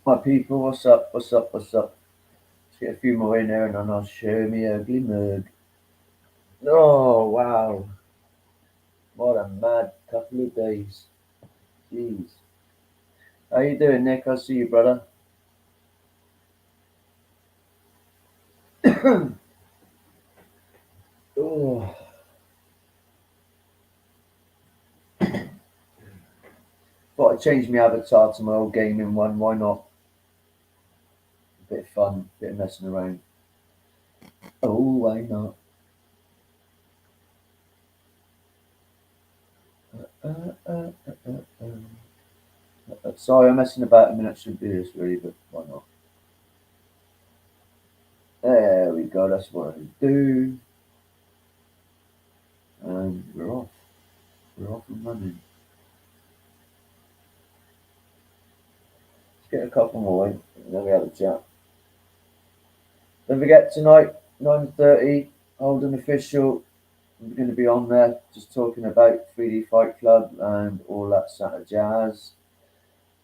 My people, what's up? What's up? What's up? Let's get a few more in there and then I'll show me ugly mug. Oh, wow. What a mad couple of days. Jeez. How you doing, Nick? I see you, brother. Oh, thought I'd change my avatar to my old gaming one. Why not? A bit of fun, bit of messing around. Oh, why not? Sorry, I'm messing about. I mean, that should be this really, but why not? There we go. That's what I do. And we're off. We're off and running. Let's get a couple more in, and then we have a chat. Don't forget tonight, 9:30, Holden official. We're going to be on there just talking about 3D Fight Club and all that sort of jazz.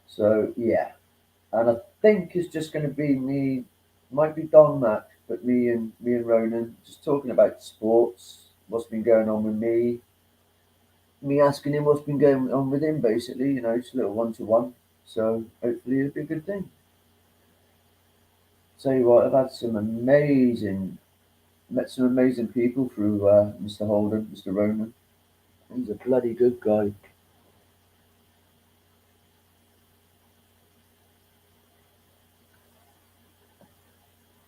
So yeah, and I think it's just going to be me, might be Don Mac, but me and Ronan just talking about sports, what's been going on with me asking him what's been going on with him. Basically, it's a little one-to-one. So hopefully it'll be a good thing. Tell you what, I've had some amazing met some amazing people through Mr. Holden, Mr. Ronan. He's a bloody good guy.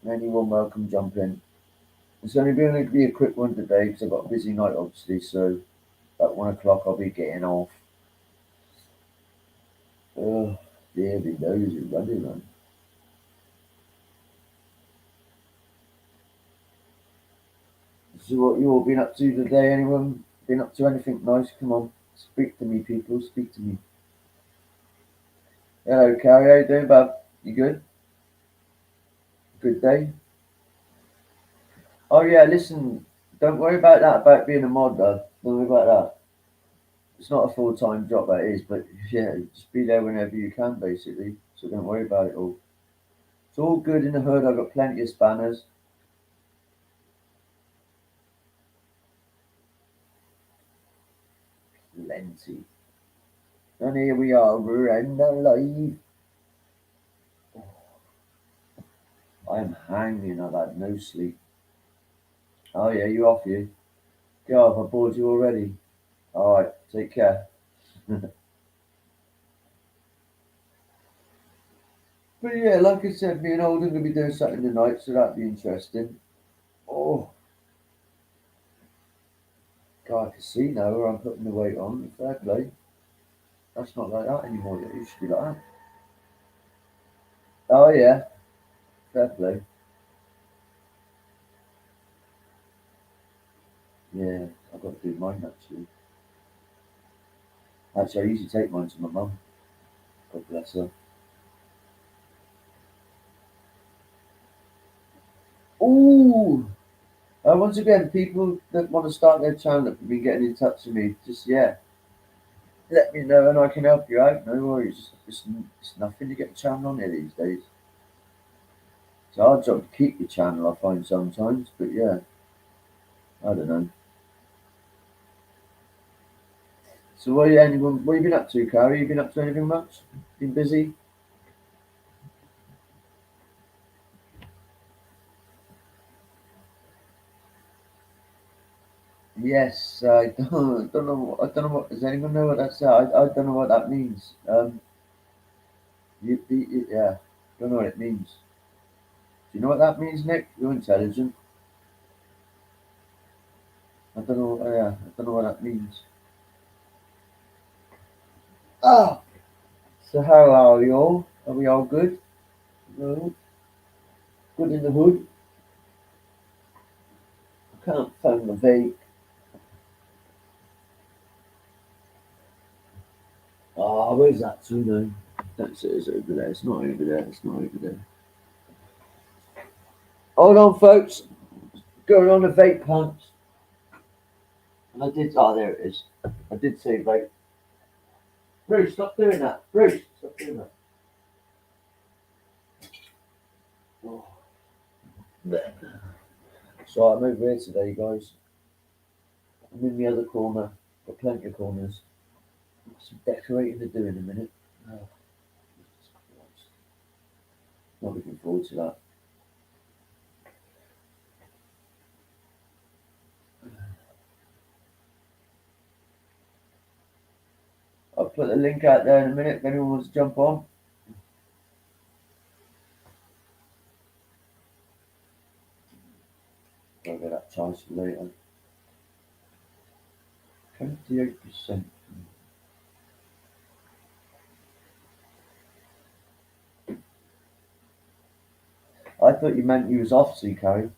Anyone welcome jump in. It's only going to be a quick one today because I've got a busy night, obviously. So at 1 o'clock I'll be getting off. Oh, dear me knows you're running on. So what you all been up to today? Anyone been up to anything nice? Come on, speak to me, people. Speak to me. Hello, Carrie. How you doing, bub? You good? Good day? Oh yeah, listen. Don't worry about that about being a mod, though. Don't worry about that. It's not a full time job, that is, but yeah, just be there whenever you can, basically. So don't worry about it all. It's all good in the hood. I've got plenty of spanners. Plenty. And here we are, we're end alive. I'm hanging, I've had no sleep. Oh yeah, you off you? Get off, I bored you already. Alright, take care. But yeah, like I said, me and Holden gonna be doing something tonight, so that'd be interesting. Oh, God, I can see now where I'm putting the weight on. Fair play. That's not like that anymore. It used to be like that. Oh yeah, fair play. Yeah, I've got to do mine actually. Actually, I usually take mine to my mum. God bless her. Ooh! Once again, people that want to start their channel have been getting in touch with me. Just, yeah, let me know and I can help you out. No worries. It's nothing to get a channel on here these days. It's a hard job to keep your channel, I find sometimes. But yeah, I don't know. So, what you been up to, Carrie? You been up to anything much? Been busy? Yes, I don't know. I don't know what. Does anyone know what that's? I don't know what that means. Yeah, don't know what it means. Do you know what that means, Nick? You're intelligent. I don't know. Yeah, I don't know what that means. Ah, so how are you all? Are we all good? No, good in the hood. I can't find the vape. Ah, where's that to now? That's it. It's over there. It's not over there. It's not over there. Hold on, folks. Going on a vape hunt. And I did. Oh, there it is. I did say vape. Bruce, stop doing that. Bruce, stop doing that. So I'm over here today, guys. I'm in the other corner. Got plenty of corners. Got some decorating to do in a minute. Oh, Jesus Christ. Not looking forward to that. I'll put the link out there in a minute if anyone wants to jump on. I'll get that chance later. 28%. I thought you meant you was off, so Carrie.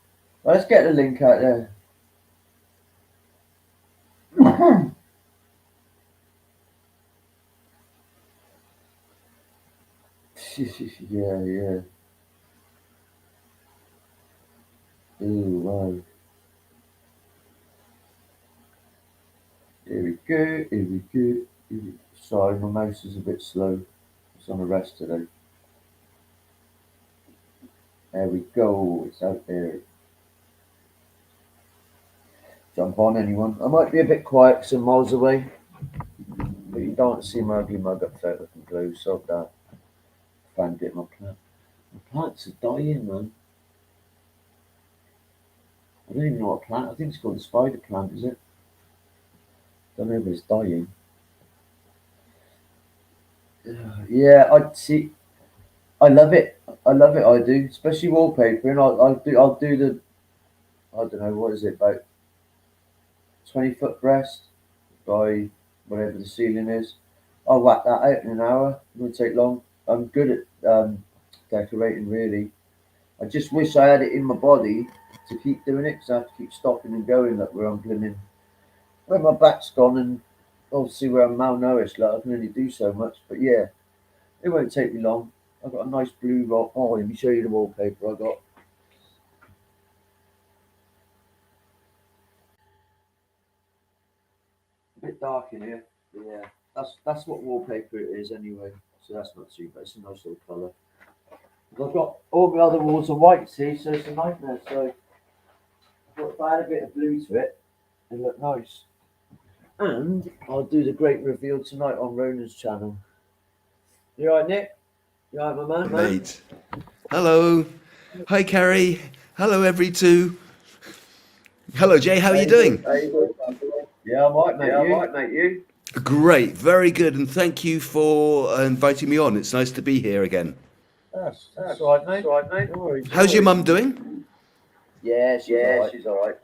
Let's get the link out there. Yeah, yeah. Ooh, wow. Here we go, here we go. Here we... Sorry, my mouse is a bit slow. It's on a rest today. There we go, it's out there. Jump on, anyone. I might be a bit quiet because I'm miles away. But you don't see my ugly mug up there looking blue, so that. Found it, my plant. My plants are dying, man. I don't even know what plant. I think it's called a spider plant, is it? Don't know if it's dying. Yeah, I see. I love it. I love it. I do, especially wallpaper. And I'll do the. I don't know what is it about 20 foot breast by whatever the ceiling is. I'll whack that out in an hour. It won't take long. I'm good at decorating, really. I just wish I had it in my body to keep doing it because I have to keep stopping and going. Like where I'm blooming, where my back's gone, and obviously where I'm malnourished. Like I can only do so much. But yeah, it won't take me long. I've got a nice blue rock. Oh, let me show you the wallpaper I got. A bit dark in here. But yeah, that's what wallpaper it is anyway. So that's not too bad. It's a nice little colour. I've got all my other walls are white, see, so it's a nightmare. So I thought if I had a bit of blue to it, it'd look nice. And I'll do the great reveal tonight on Ronan's channel. You alright, Nick? You alright, my man? Mate. Hello. Hi, Carrie. Hello, every two. Hello, Jay. How are you doing? Yeah, I'm alright, mate. You? Great. Very good. And thank you for inviting me on. It's nice to be here again. That's alright, mate. No worries. How's your mum doing? Yeah, she's alright.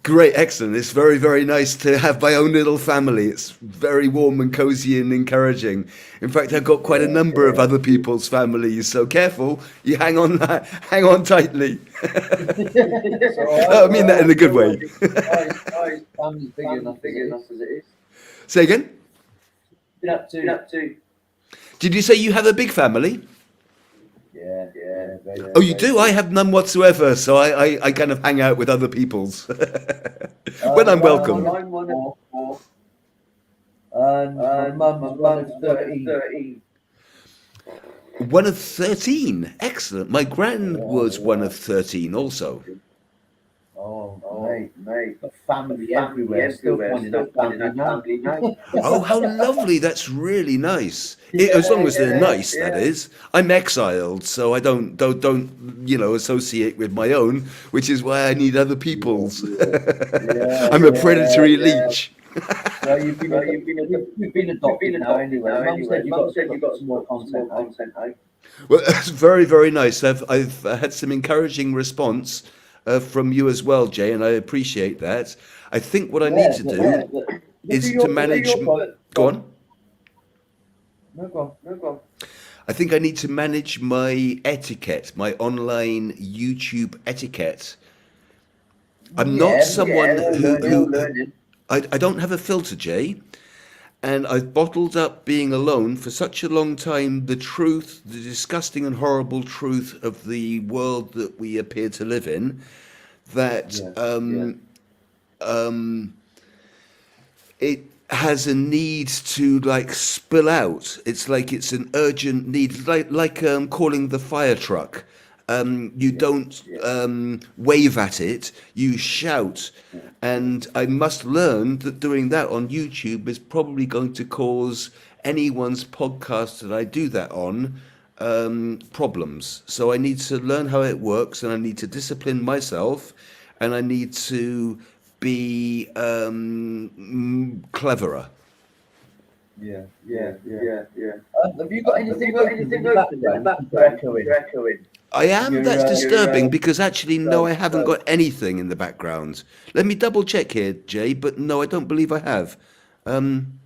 Great. Excellent. It's very, very nice to have my own little family. It's very warm and cozy and encouraging. In fact, I've got quite a number of other people's families. So careful. You hang on tightly. I mean that in a good way. Family's big enough as it is. Say again? Been up to. Did you say you have a big family? Yeah. Oh, you do? I have none whatsoever, so I kind of hang out with other people's when I'm welcome. I'm one of four. And my mum's one of 13. One of 13. Excellent. My gran was one of 13 also. Oh, mate. Got family everywhere. Still finding that family now. Oh, how lovely. That's really nice. As long as they're nice, that is. I'm exiled, so I don't associate with my own, which is why I need other people's. I'm a predatory leech. So you've been adopted now anyway. Mum said you've got some more content out. Well, that's very, very nice. I've had some encouraging response from you as well, Jay, and I appreciate that. I think what I need to do is to manage. Go on. No, go on. I think I need to manage my etiquette, my online YouTube etiquette. I'm not someone who I don't have a filter, Jay, and I've bottled up being alone for such a long time. The truth, the disgusting and horrible truth of the world that we appear to live in, that it has a need to spill out. It's like it's an urgent need, like calling the fire truck. You don't wave at it, you shout. Yeah. And I must learn that doing that on YouTube is probably going to cause anyone's podcast that I do that on problems. So I need to learn how it works, and I need to discipline myself, and I need to be cleverer. Yeah, Yeah, yeah, yeah. yeah, yeah. Have you got Have you anything got open in anything the open in the background? You're background? echoing. You're echoing. I am. You're, That's disturbing you're, because actually, no, so, I haven't got anything in the background. Let me double check here, Jay. But no, I don't believe I have. Um,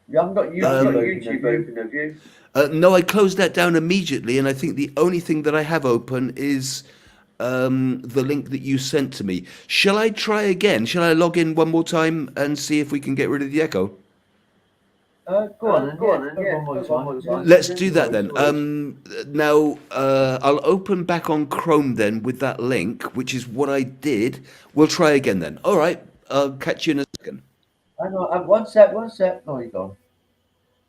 you haven't got you haven't got YouTube open, have YouTube you? open, have you? No, I closed that down immediately, and I think the only thing that I have open is the link that you sent to me. Shall I try again? Shall I log in one more time and see if we can get rid of the echo? Go on, then. Go Yeah, on, and go yeah, one more go one time. more Yeah, time. Let's yeah, do no that worries. then. Now, I'll open back on Chrome then with that link, which is what I did. We'll try again then. All right, I'll catch you in a second. Hang on, one sec, one sec. Oh, you're gone.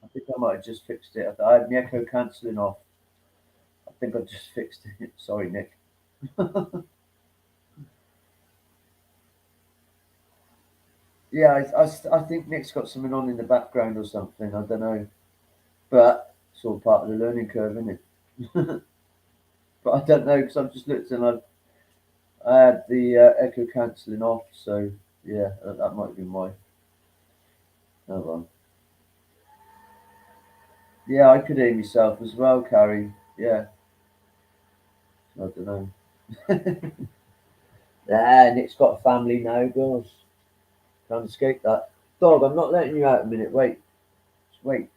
I think I might have just fixed it. I had my echo cancelling off. I think I just fixed it. Sorry, Nick. Yeah, I think Nick's got something on in the background or something. I don't know. But it's all part of the learning curve, isn't it? But I don't know because I've just looked and I had the echo cancelling off. So yeah, that might be why. Oh well. Yeah, I could hear myself as well, Carrie. Yeah, I don't know. Yeah, Nick's got a family now, girls. Can't escape that. Dog, I'm not letting you out a minute. Wait, just wait.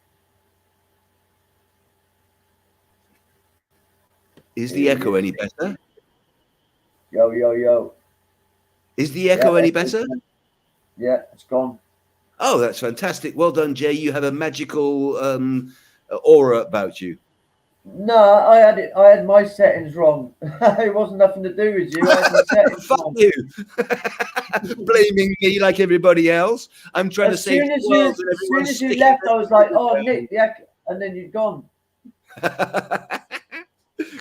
Is the echo any better? Yo, yo, yo. Is the Yeah, echo any better? yeah, it's gone. Oh, that's fantastic. Well done, Jay. You have a magical aura about you. No, I had it. I had my settings wrong. It wasn't nothing to do with you. I had my settings Fuck wrong. you. Blaming me like everybody else. I'm trying to As save soon the as world and soon everyone's as you sticking left, I was like, "Oh, Nick, the echo," and then you'd gone.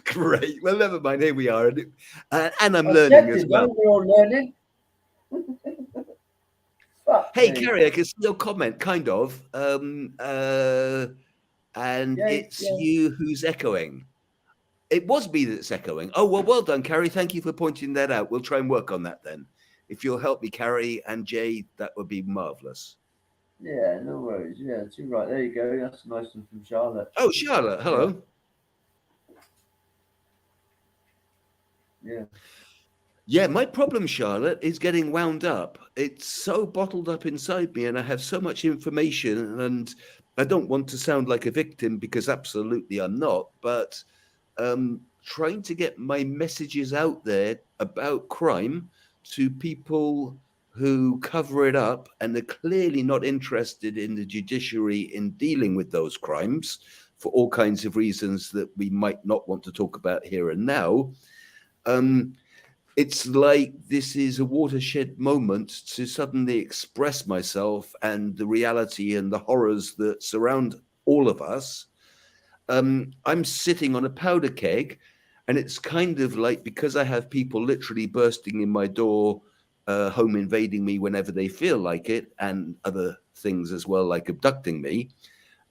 Great. Well, never mind. Here we are. And I'm I learning said as to well. them, we're all learning. Hey, Me. Carrie, I can see your comment, kind of. And Yeah, it's yeah. you who's echoing. It was me that's echoing. Oh, well done, Carrie. Thank you for pointing that out. We'll try and work on that then. If you'll help me, Carrie and Jay, that would be marvellous. Yeah, no worries. Yeah, too right. There you go. That's a nice one from Charlotte. Oh, Charlotte, hello. Yeah. Yeah, my problem, Charlotte, is getting wound up. It's so bottled up inside me, and I have so much information, and I don't want to sound like a victim because absolutely I'm not, but trying to get my messages out there about crime to people who cover it up and are clearly not interested in the judiciary in dealing with those crimes for all kinds of reasons that we might not want to talk about here and now. It's like this is a watershed moment to suddenly express myself and the reality and the horrors that surround all of us. I'm sitting on a powder keg, and it's kind of like because I have people literally bursting in my door, home invading me whenever they feel like it, and other things as well, like abducting me.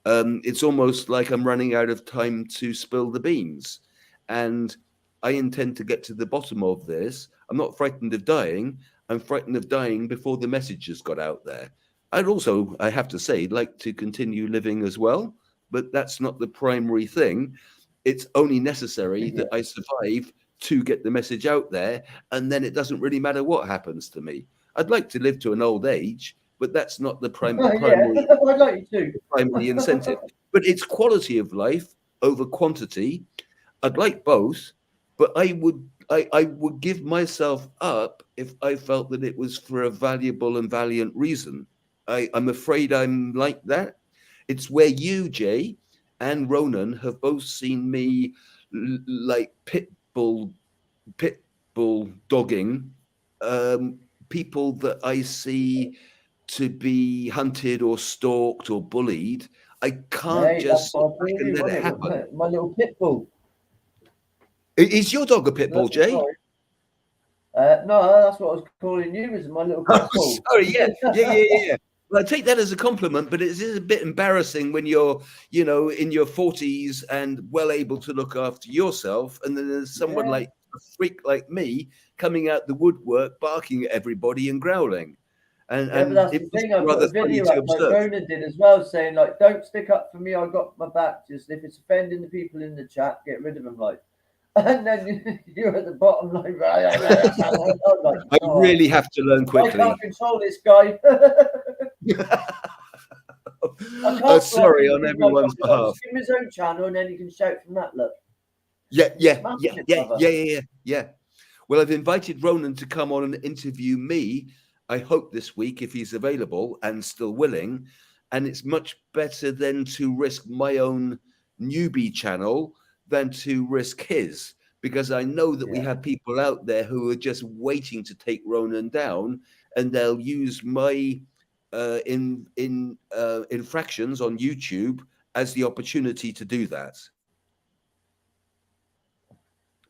It's almost like I'm running out of time to spill the beans. And I intend to get to the bottom of this. I'm not frightened of dying. I'm frightened of dying before the message has got out there. I'd also, I have to say, like to continue living as well, but that's not the primary thing. It's only necessary that I survive to get the message out there, and then it doesn't really matter what happens to me. I'd like to live to an old age, but that's not the Yeah, primary I'd like you primary incentive. to. But it's quality of life over quantity. I'd like both, but I would give myself up if I felt that it was for a valuable and valiant reason. I'm afraid I'm like that. It's where you, Jay, and Ronan have both seen me like pit bull dogging people that I see to be hunted or stalked or bullied. I can't Mate, that's just sit what I back told and you, let it wasn't happen. it? My little pit bull. Is your dog a pit bull, That's all Jay? right. No, that's what I was calling you, is my little Oh, pit bull. sorry. Yeah. Well, I take that as a compliment, but it is a bit embarrassing when you're, in your 40s and well able to look after yourself, and then there's someone Yeah. like a freak like me coming out the woodwork, barking at everybody and growling, and Yeah, but and that's it the was thing. I put rather a funny video to up like observe. Ronan did as well, saying like, "Don't stick up for me. I got my back. Just if it's offending the people in the chat, get rid of them." Like, and then you're at the bottom like, I'm like, I oh, really have to learn I can't quickly. control this guy. I can't block Sorry him on because like everyone's I'll behalf. just give him his own channel and then he can shout from that. Look, Yeah, he's yeah, smashing yeah, it, yeah, brother. yeah, yeah, yeah, yeah. Well, I've invited Ronan to come on and interview me. I hope this week, if he's available and still willing. And it's much better than to risk my own newbie channel than to risk his, because I know that we Yeah, have people out there who are just waiting to take Ronan down, and they'll use my infractions on YouTube as the opportunity to do that.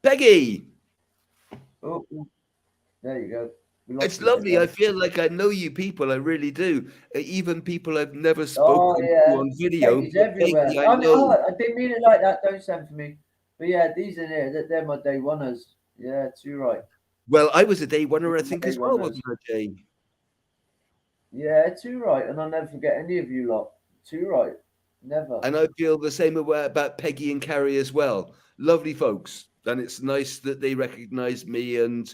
Peggy. oh, there you go. We lost It's you there, lovely. I guys. feel like I know you people. I really do. Even people I've never Oh spoken to yeah, on video, Peggy's but everywhere. Peggy, I I mean, know. oh, I didn't mean it like that. Don't send for me. But yeah, these in here, they're my day oneers. Yeah, too right. Well, I was a day oneer, I These are my think, day as well, oneers. wasn't I, Jay? Yeah, too right. And I'll never forget any of you lot. Too right. Never. And I feel the same way about Peggy and Carrie as well. Lovely folks, and it's nice that they recognise me, and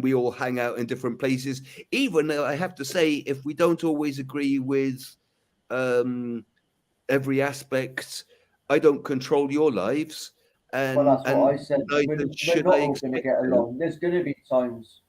we all hang out in different places. Even though I have to say, if we don't always agree with um, every aspect, I don't control your lives, Well, and that's what I and said. neither We're should not I all going to expect get to. along. There's going to be times.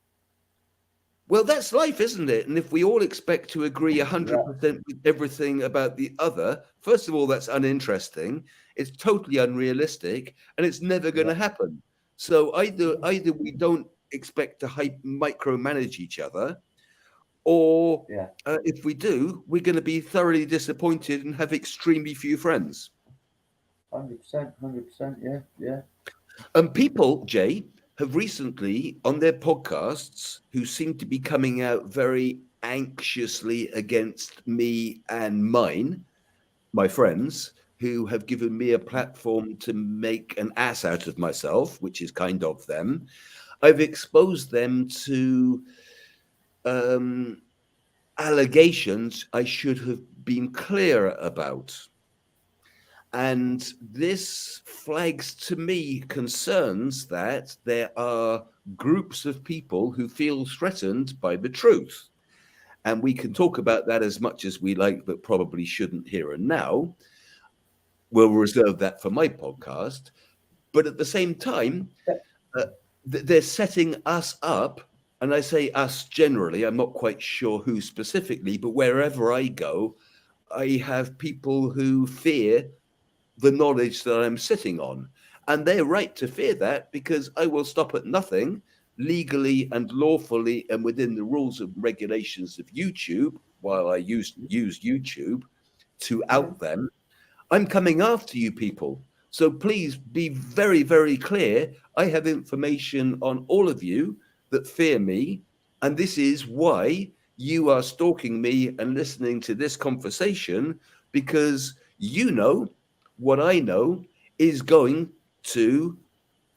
Well, that's life, isn't it? And if we all expect to agree Yeah, 100% with everything about the other, first of all, that's uninteresting. It's totally unrealistic, and it's never going yeah, to happen. So either we don't expect to micromanage each other, or yeah. if we do, we're going to be thoroughly disappointed and have extremely few friends. 100%, 100%. Yeah, yeah, And people, Jay, have recently on their podcasts who seem to be coming out very anxiously against me and my friends, who have given me a platform to make an ass out of myself, which is kind of them. I've exposed them to um, allegations I should have been clearer about. And this flags to me concerns that there are groups of people who feel threatened by the truth. And we can talk about that as much as we like, but probably shouldn't here and now. We'll reserve that for my podcast. But at the same time, uh, they're setting us up. And I say us generally, I'm not quite sure who specifically, but wherever I go, I have people who fear the knowledge that I'm sitting on. And they're right to fear that, because I will stop at nothing legally and lawfully and within the rules and regulations of YouTube while I use YouTube to yeah. out them. I'm coming after you people. So please be very, very clear. I have information on all of you that fear me. And this is why you are stalking me and listening to this conversation, because you know what I know is going to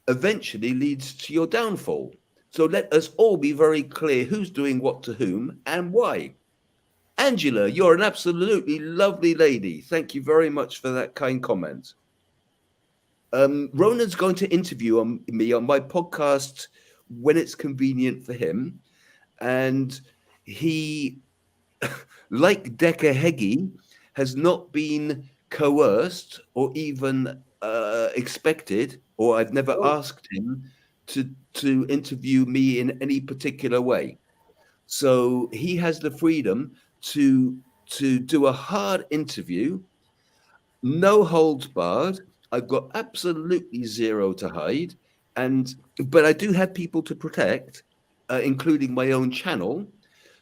eventually lead to your downfall. So let us all be very clear who's doing what to whom and why. Angela, you're an absolutely lovely lady. Thank you very much for that kind comment. Ronan's going to interview me on my podcast when it's convenient for him. And he, like Decker Heggie, has not been coerced or even expected, or I've never Oh, asked him to interview me in any particular way. So he has the freedom to do a hard interview, no holds barred. I've got absolutely zero to hide, and but I do have people to protect, including my own channel.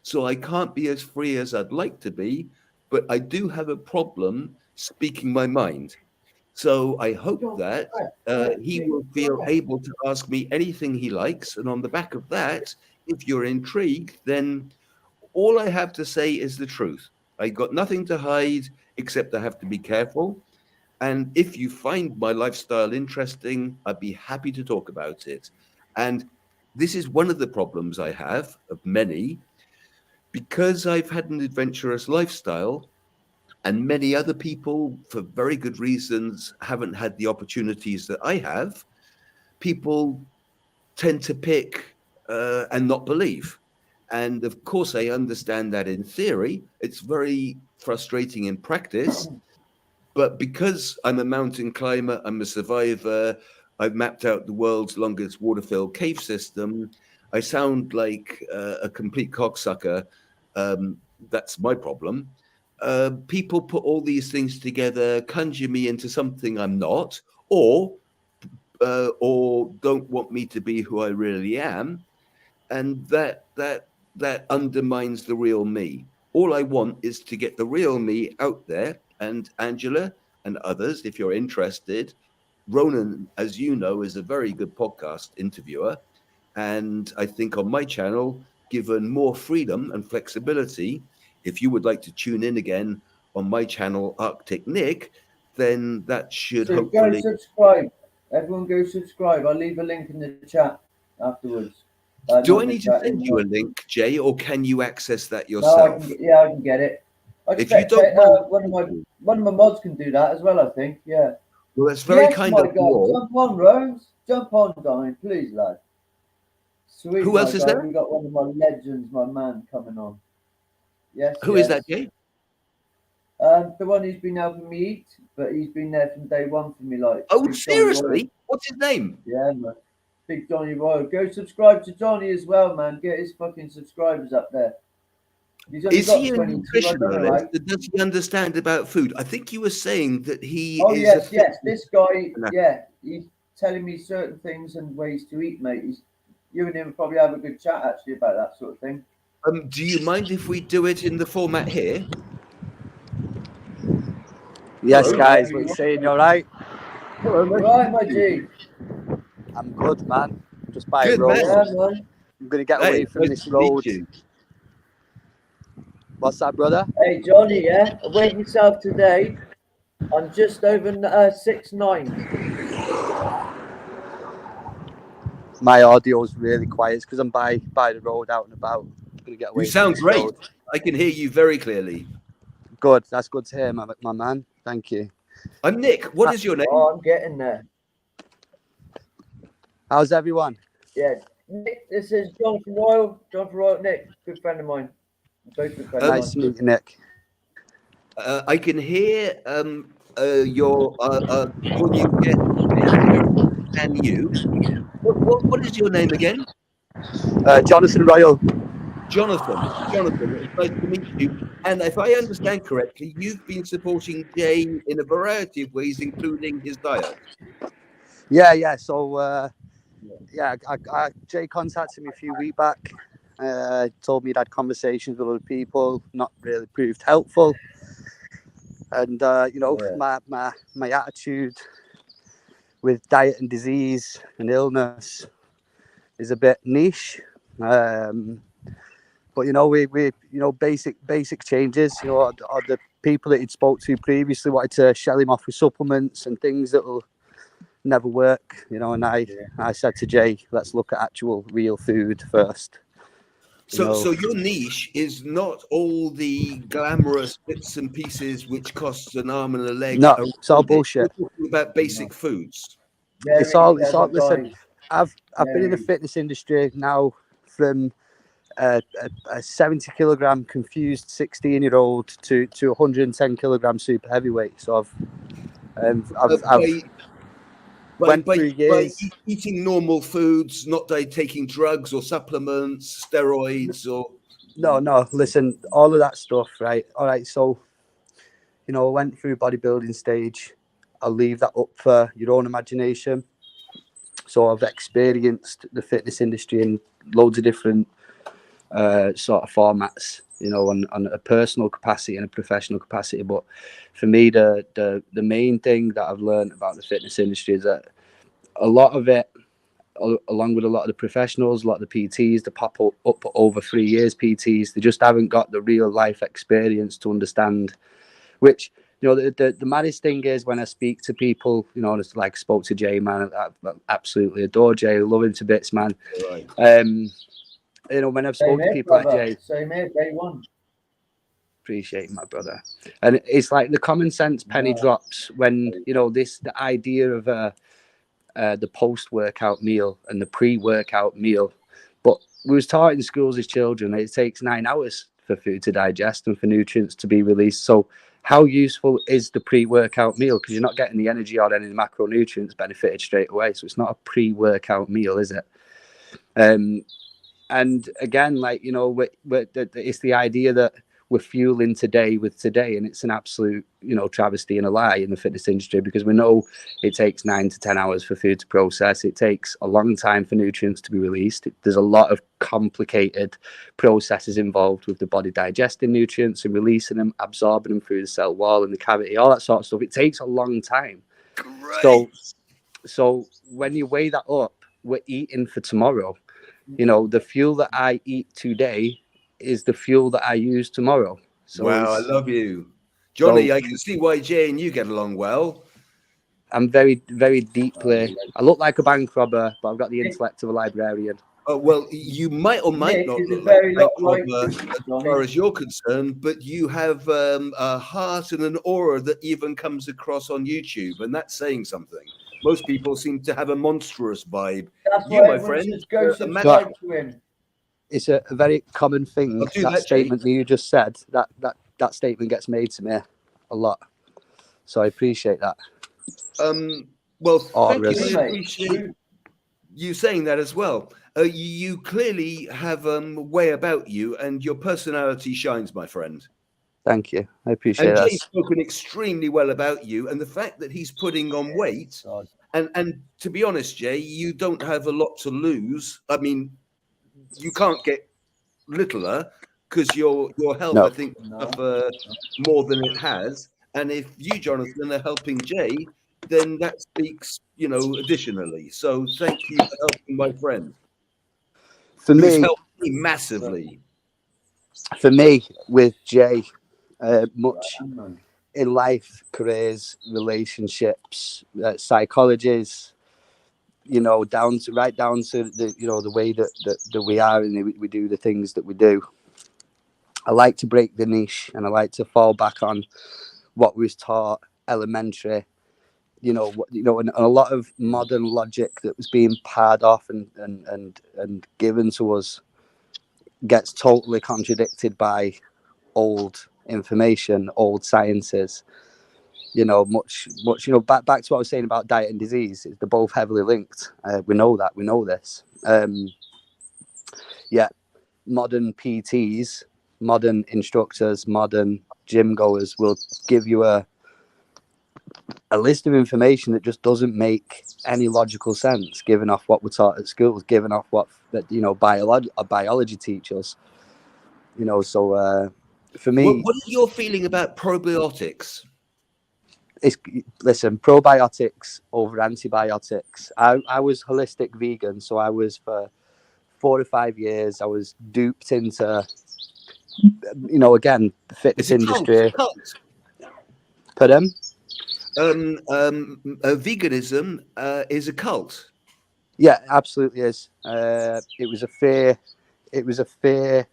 So I can't be as free as I'd like to be, but I do have a problem speaking my mind. So I hope that he will feel able to ask me anything he likes. And on the back of that, if you're intrigued, then all I have to say is the truth. I got nothing to hide except I have to be careful. And if you find my lifestyle interesting, I'd be happy to talk about it. And this is one of the problems I have, of many, because I've had an adventurous lifestyle, and many other people, for very good reasons, haven't had the opportunities that I have. People tend to pick and not believe. And of course, I understand that in theory. It's very frustrating in practice. But because I'm a mountain climber, I'm a survivor, I've mapped out the world's longest water-filled cave system. I sound like a complete cocksucker. That's my problem. People put all these things together, conjure me into something I'm not, or don't want me to be who I really am, and that undermines the real me. All I want is to get the real me out there. And Angela and others, if you're interested, Ronan, as you know, is a very good podcast interviewer, and I think on my channel, given more freedom and flexibility, if you would like to tune in again on my channel, Arctic Nick, then that should So go hopefully. subscribe. Everyone go subscribe. I'll leave a link in the chat afterwards. Do Not I in the need to chat. send you a link, Jay, or can you access that No, I can. yourself? Yeah, I can get it. I If you expect don't mind, one of my mods can do that as well. I think. Yeah. well, that's very Yes, kind my of you guy. all. Jump on, Rose. Jump on, darling. Please, lad. Sweet, Who my else is guy. there? We got one of my legends, my man, coming on. Yes, Who is that, yes. Jay? The one who's been helping me eat, but he's been there from day one for me, like Oh, Big Johnny Royal. seriously? What's his name? Yeah, man. Big Johnny Royal. Go subscribe to Johnny as well, man. Get his fucking subscribers up there. He's only Is he got a 22. I don't know nutritionalist? how. Does he understand about food? I think you were saying that he Oh is a yes, yes. fitness. This guy, yeah, he's telling me certain things and ways to eat, mate. You and him probably have a good chat actually about that sort of thing. Do you mind if we do it in the format here? Yes, Hello. guys, what you saying? You all right? Hello, You nice right, to my meet you. G? I'm good, man. Just by a Good road. man. Yeah, man. I'm going to get Hey, away from nice this to road. meet you. What's that, brother? Hey, Johnny. Yeah, weigh yourself today. I'm just over 6'9". My audio's really quiet because I'm by the road out and about. I'm going to get You away from sound this great. road. I can hear you very clearly. Good. That's good to hear, my man. Thank you. I'm Nick. What is your name? Oh, I'm getting there. How's everyone? Yeah, Nick. This is Jonathan Royal. Jonathan Royal, Nick, good friend of mine. Both good friends of Nice to mine. meet you, Nick. I can hear your volume get. I don't understand you. What is your name again? Jonathan Royal. Jonathan. Jonathan, it's nice to meet you. And if I understand correctly, you've been supporting Jay in a variety of ways, including his diet. Yeah. So, Jay contacted me a few weeks back. Told me he'd had conversations with other people, not really proved helpful. And my attitude with diet and disease and illness is a bit niche. But we basic changes. Or the people that he'd spoke to previously wanted to shell him off with supplements and things that will never work. And I said to Jay, let's look at actual real food first. So your niche is not all the glamorous bits and pieces which costs an arm and a leg. No, it's all bullshit. We're talking about basic foods. It's all. Listen, I've been in the fitness industry now from a 70 kilogram confused 16-year-old to 110 kilogram super heavyweight. So I've went through years. By eating normal foods, not taking drugs or supplements, steroids or. No. Listen, all of that stuff, right? All right. So, I went through bodybuilding stage. I'll leave that up for your own imagination. So I've experienced the fitness industry in loads of different sort of formats, you know, on a personal capacity and a professional capacity. But for me, the main thing that I've learned about the fitness industry is that a lot of it, along with a lot of the professionals, a lot of the PTs, the pop up over 3 years PTs, they just haven't got the real life experience to understand. Which, you know, the maddest thing is when I speak to people, you know, like I spoke to Jay, man, I absolutely adore Jay, love him to bits, man. Right. You know, when I've spoken to people like Jay, same here, day one. Appreciate my brother, and it's like the common sense penny drops when, you know, the idea of the post-workout meal and the pre-workout meal. But we was taught in schools as children that it takes 9 hours for food to digest and for nutrients to be released. So how useful is the pre-workout meal? Because you're not getting the energy or any of the macronutrients benefited straight away. So it's not a pre-workout meal, is it? And again, like, you know, it's the idea that we're fueling today with today, and it's an absolute, you know, travesty and a lie in the fitness industry, because we know it takes 9 to 10 hours for food to process. It takes a long time for nutrients to be released. There's a lot of complicated processes involved with the body digesting nutrients and releasing them, absorbing them through the cell wall and the cavity, all that sort of stuff. It takes a long time. Great. So when you weigh that up, we're eating for tomorrow. You know, the fuel that I eat today is the fuel that I use tomorrow. So wow, I love you, Johnny. I can see why Jay and you get along well. I'm very, very deeply. I look like a bank robber, but I've got the intellect of a librarian. Well, you might or might not look like a bank robber as far as you're concerned, but you have a heart and an aura that even comes across on YouTube, and that's saying something. Most people seem to have a monstrous vibe. That's you, why my friend, should go subscribe to him. It's a very common thing. That statement that you just said, that statement gets made to me a lot. So I appreciate that. Well, thank you. I appreciate you saying that as well. You clearly have a way about you, and your personality shines, my friend. Thank you. I appreciate that. And Jay's spoken extremely well about you, and the fact that he's putting on weight. And to be honest, Jay, you don't have a lot to lose. I mean, you can't get littler because your health, I think, suffer more than it has. And if you, Jonathan, are helping Jay, then that speaks, you know, additionally. So thank you for helping my friend. For me, helped me massively. For me, with Jay, much in life, careers, relationships, psychologies, you know, right down to the, you know, the way that we are and we do the things that we do. I like to break the niche, and I like to fall back on what was taught elementary, you know, and a lot of modern logic that was being pared off and given to us gets totally contradicted by old information, old sciences. You know, much, you know, back to what I was saying about diet and disease. They're both heavily linked. We know that. We know this. Yeah, modern PTs, modern instructors, modern gym goers will give you a list of information that just doesn't make any logical sense, given off what we're taught at schools, given off what that, you know, biology teaches. You know, so for me, what is your feeling about probiotics? Listen, probiotics over antibiotics. I was holistic vegan, so I was for 4 to 5 years. I was duped into, you know, again, the fitness industry. Pardon? Veganism is a cult. Yeah, absolutely is. It was a fear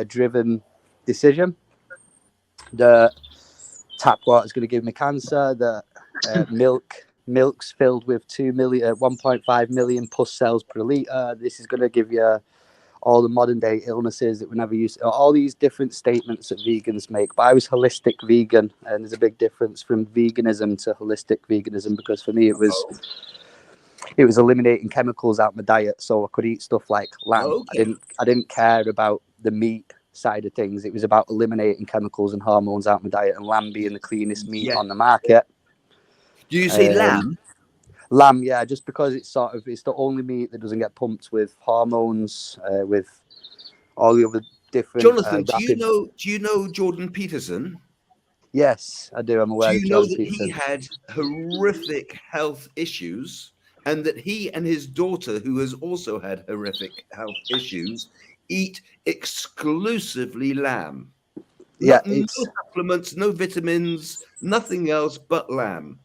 driven decision. The tap water is going to give me cancer. The milk's filled with 1.5 million pus cells per liter. This is going to give you all the modern day illnesses that we never used. All these different statements that vegans make. But I was holistic vegan, and there's a big difference from veganism to holistic veganism, because for me it was eliminating chemicals out of my diet, so I could eat stuff like lamb. Okay. I didn't care about the meat side of things. It was about eliminating chemicals and hormones out of my diet, and lamb being the cleanest meat on the market. Do you say lamb? Lamb, yeah, just because it's the only meat that doesn't get pumped with hormones, with all the other different Jonathan, rapid. do you know Jordan Peterson? Yes, I do. I'm Do aware of you know Jordan that he Peterson. had horrific health issues, and that he and his daughter, who has also had horrific health issues, eat exclusively lamb? Yeah, No supplements, no vitamins, nothing else but lamb.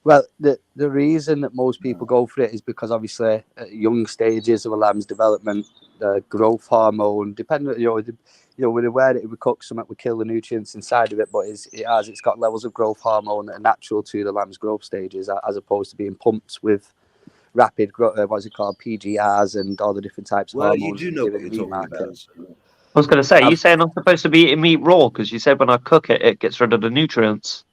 well, the reason that most people go for it is because obviously at young stages of a lamb's development, the growth hormone, depending, we're aware that if we cook something, we kill the nutrients inside of it, but it's got levels of growth hormone that are natural to the lamb's growth stages, as opposed to being pumped with rapid growth, what's it called, PGRs and all the different types of Well, you hormones do that know give what in you're the meat talking market. about. I was going to say, are you saying I'm supposed to be eating meat raw? Because you said when I cook it, it gets rid of the nutrients.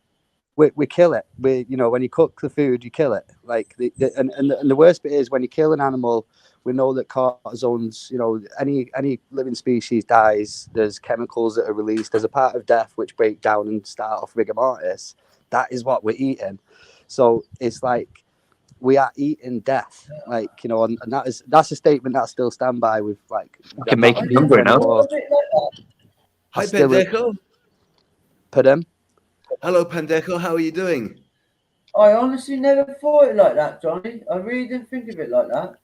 We kill it. When you cook the food, you kill it. Like and the worst bit is when you kill an animal, we know that cortisones, any living species dies, there's chemicals that are released as a part of death which break down and start off rigor mortis. That is what we're eating. So it's like we are eating death. Like, and that's a statement that I still stand by with, like, You can make me hungry now. Hi, Pendejo. Pardon? Hello, Pendejo. How are you doing? I honestly never thought it like that, Johnny. I really didn't think of it like that.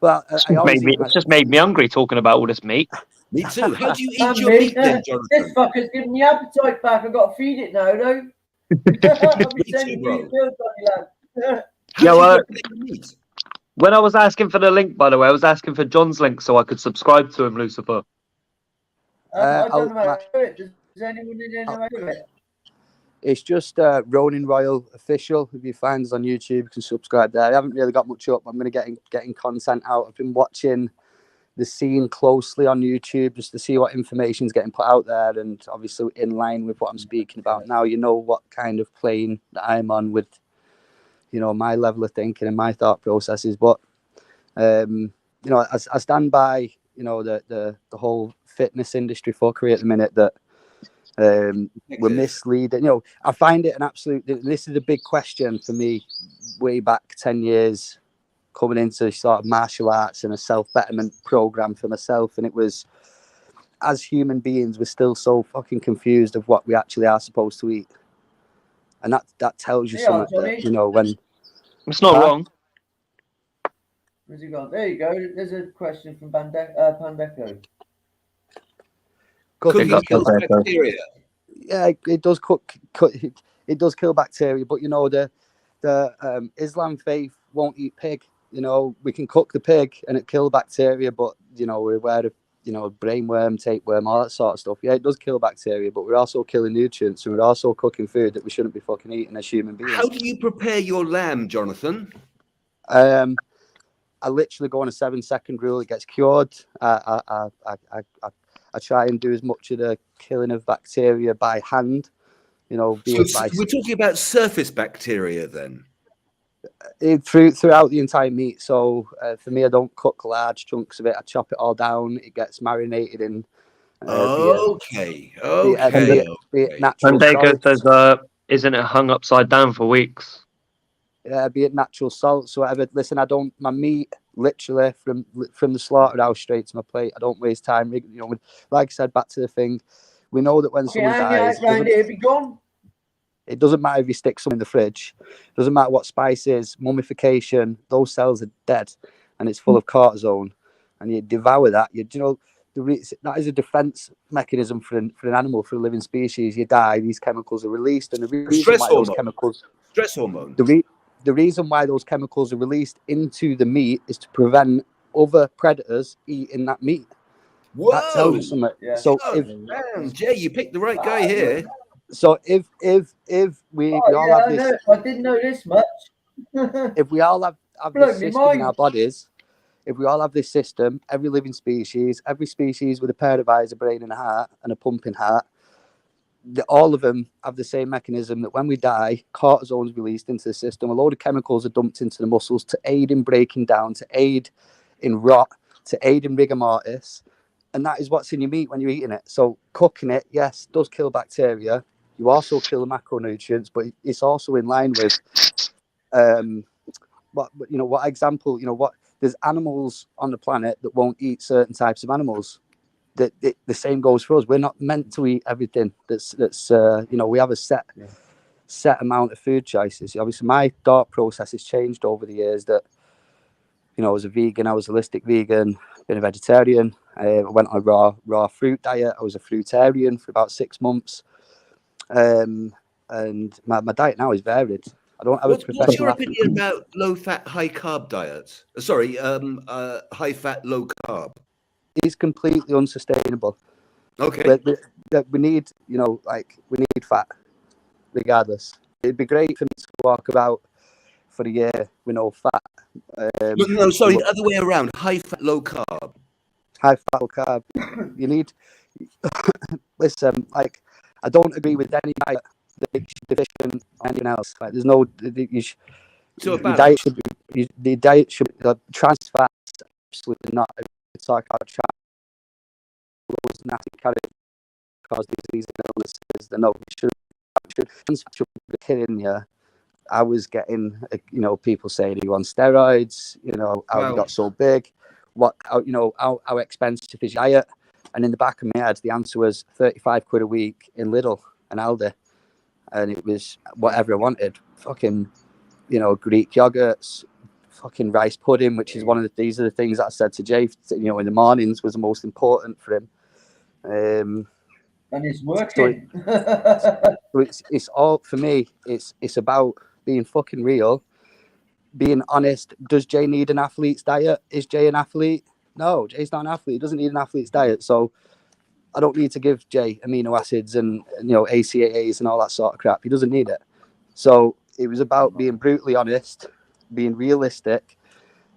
Well, It's just made me hungry talking about all this meat. Me too. How do you eat And your me, meat then, this Jonathan? fucker's giving me appetite back. I've got to feed it now, though. I'll be sending you bills, lad. Yeah, well, when I was asking for the link, by the way, I was asking for John's link so I could subscribe to him, Lucifer. I don't know how to do it. Does anyone know how to do it? It's just Ronin Royal Official. If you find us on YouTube, you can subscribe there. I haven't really got much up. I'm going to getting content out. I've been watching the scene closely on YouTube just to see what information is getting put out there, and obviously in line with what I'm speaking about now. What kind of plane that I'm on with, my level of thinking and my thought processes. But I stand by the whole fitness industry fuckery at the minute that. We're misleading. I find it an absolute. This is a big question for me. Way back 10 years, coming into sort of martial arts and a self-betterment program for myself, and it was, as human beings, we're still so fucking confused of what we actually are supposed to eat, and that tells you something. That, when it's not wrong. Where's he gone? There you go. There's a question from Pandeco. Cooking kills bacteria. Yeah, it does it does kill bacteria, but the Islam faith won't eat pig. We can cook the pig and it kill bacteria, but we're aware of brainworm, tapeworm, all that sort of stuff. Yeah, it does kill bacteria, but we're also killing nutrients, and we're also cooking food that we shouldn't be fucking eating as human beings. How do you prepare your lamb, Jonathan? I literally go on a 7-second rule. It gets cured. I try and do as much of the killing of bacteria by hand, We're talking about surface bacteria then? Throughout the entire meat. So for me, I don't cook large chunks of it. I chop it all down. It gets marinated in. Okay. Be it natural Pandego salt. says, isn't it hung upside down for weeks? Yeah, be it natural salt. So whatever. Listen, my meat literally from the slaughterhouse straight to my plate. I don't waste time. Like I said, back to the thing. We know that when someone dies, it doesn't matter if you stick some in the fridge. It doesn't matter what spice is. Mummification. Those cells are dead, and it's full of cortisone. And you devour that. That is a defense mechanism for an animal, for a living species. You die, these chemicals are released, and the reason why those chemicals, stress hormone. The reason why those chemicals are released into the meat is to prevent other predators eating that meat. Whoa! That tells you something. Yeah. So Jay, you picked the right guy here. So if we all have this, I didn't know this much. If we all have this system in our bodies, if we all have this system, every living species, every species with a pair of eyes, a brain, and a heart, and a pumping heart, all of them have the same mechanism that when we die, cortisone is released into the system. A load of chemicals are dumped into the muscles to aid in breaking down, to aid in rot, to aid in rigor mortis. And that is what's in your meat when you're eating it. So cooking it, yes, does kill bacteria. You also kill the macronutrients, but it's also in line with what example, there's animals on the planet that won't eat certain types of animals. the same goes for us. We're not meant to eat everything. That's we have a set amount of food choices. Obviously, my thought process has changed over the years. That I was a vegan, I was a holistic vegan, been a vegetarian. I went on a raw fruit diet. I was a fruitarian for about 6 months. And my diet now is varied. I don't have a professional. What's your opinion about low-fat, high-carb diets? Sorry, high-fat, low-carb. It's completely unsustainable. Okay. We need, we need fat, regardless. It'd be great for me to walk about for a year with no fat. No, sorry, the other way around. High-fat, low-carb. High-fat, low-carb. You need... Listen, I don't agree with any diet that makes you deficient or anything else. There's no... So your diet should be... The diet should be... Trans fats, absolutely not. It's like our those nasty carrots cause disease and illnesses. No, trans fats should be killing you. I was getting, people saying you on steroids, how you got so big, how expensive is your diet? And in the back of my head, the answer was 35 quid a week in Lidl and Aldi. And it was whatever I wanted. Fucking, Greek yogurts, fucking rice pudding, which is these are the things that I said to Jay, in the mornings was the most important for him. And it's working. So it's all, for me, it's about being fucking real, being honest. Does Jay need an athlete's diet? Is Jay an athlete? No, Jay's not an athlete. He doesn't need an athlete's diet. So I don't need to give Jay amino acids and ACAAs and all that sort of crap. He doesn't need it. So it was about being brutally honest, being realistic.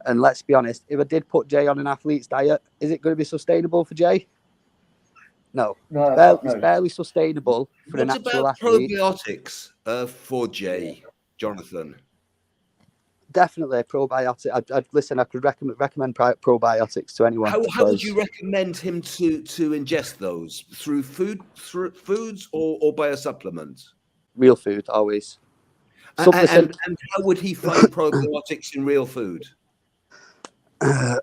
And let's be honest, if I did put Jay on an athlete's diet, is it going to be sustainable for Jay? No. It's barely sustainable for an actual athlete. Probiotics for Jay, Jonathan? Definitely probiotic. I'd could recommend probiotics to anyone. How would you recommend him to ingest those? Through foods or by a supplement? Real food, always. And how would he find probiotics in real food?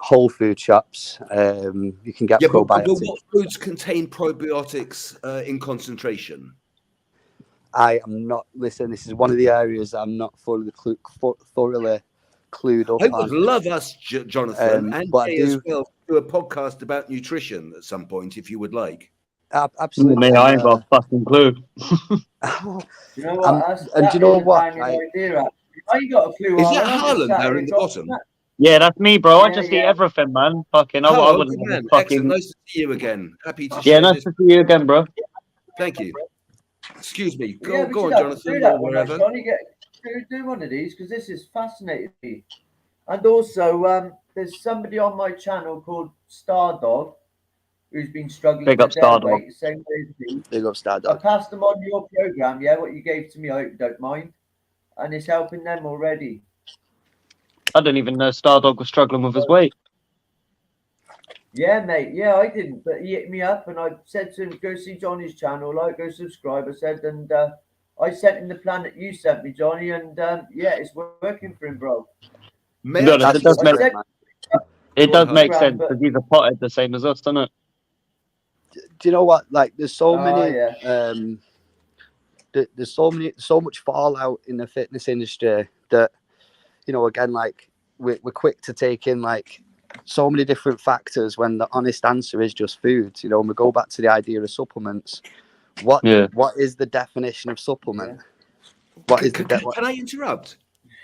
Whole food shops. You can get probiotics. But what foods contain probiotics in concentration? I am not. Listen, this is one of the areas I'm not thoroughly clued up on. I would love us, Jonathan, and Jay as well, to do a podcast about nutrition at some point, if you would like. Absolutely. I ain't got a fucking clue. You know what? And do you know what? I ain't got a clue. Is that Harlan there in the bottom? Yeah, that's me, bro. I just eat everything, man. Fucking, Hello, good man. Excellent. Nice to see you again. Happy to share nice to see you again, bro. Thank you. Excuse me. Go on, Jonathan. Do that wherever. Do one of these because this is fascinating me. And also, there's somebody on my channel called Stardog who's been struggling Big up with their Stardog. weight, same way as me. Big up Stardog. I passed them on your program, what you gave to me, I hope you don't mind. And it's helping them already. I didn't even know Stardog was struggling with his weight. Yeah, mate. Yeah, I didn't, but he hit me up and I said to him, go see Johnny's channel, go subscribe. I said, and I sent him the plan that you sent me, Johnny, and it's working for him, bro. It does make sense because he's a pothead the same as us, doesn't it? Do you know what? There's so many. There's so much fallout in the fitness industry that, again, we're quick to take in so many different factors when the honest answer is just food. And we go back to the idea of supplements. What is the definition of supplement? Can I interrupt?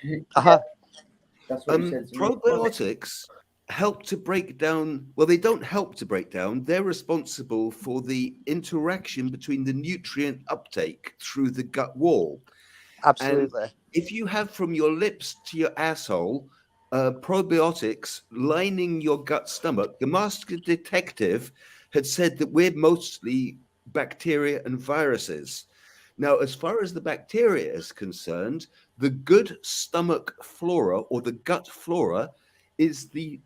That's what he said to me. Probiotics help to break down. Well, they don't help to break down. They're responsible for the interaction between the nutrient uptake through the gut wall. Absolutely. And if you have from your lips to your asshole probiotics lining your gut stomach, the master detective had said that we're mostly bacteria and viruses. Now, as far as the bacteria is concerned, the good stomach flora or the gut flora is the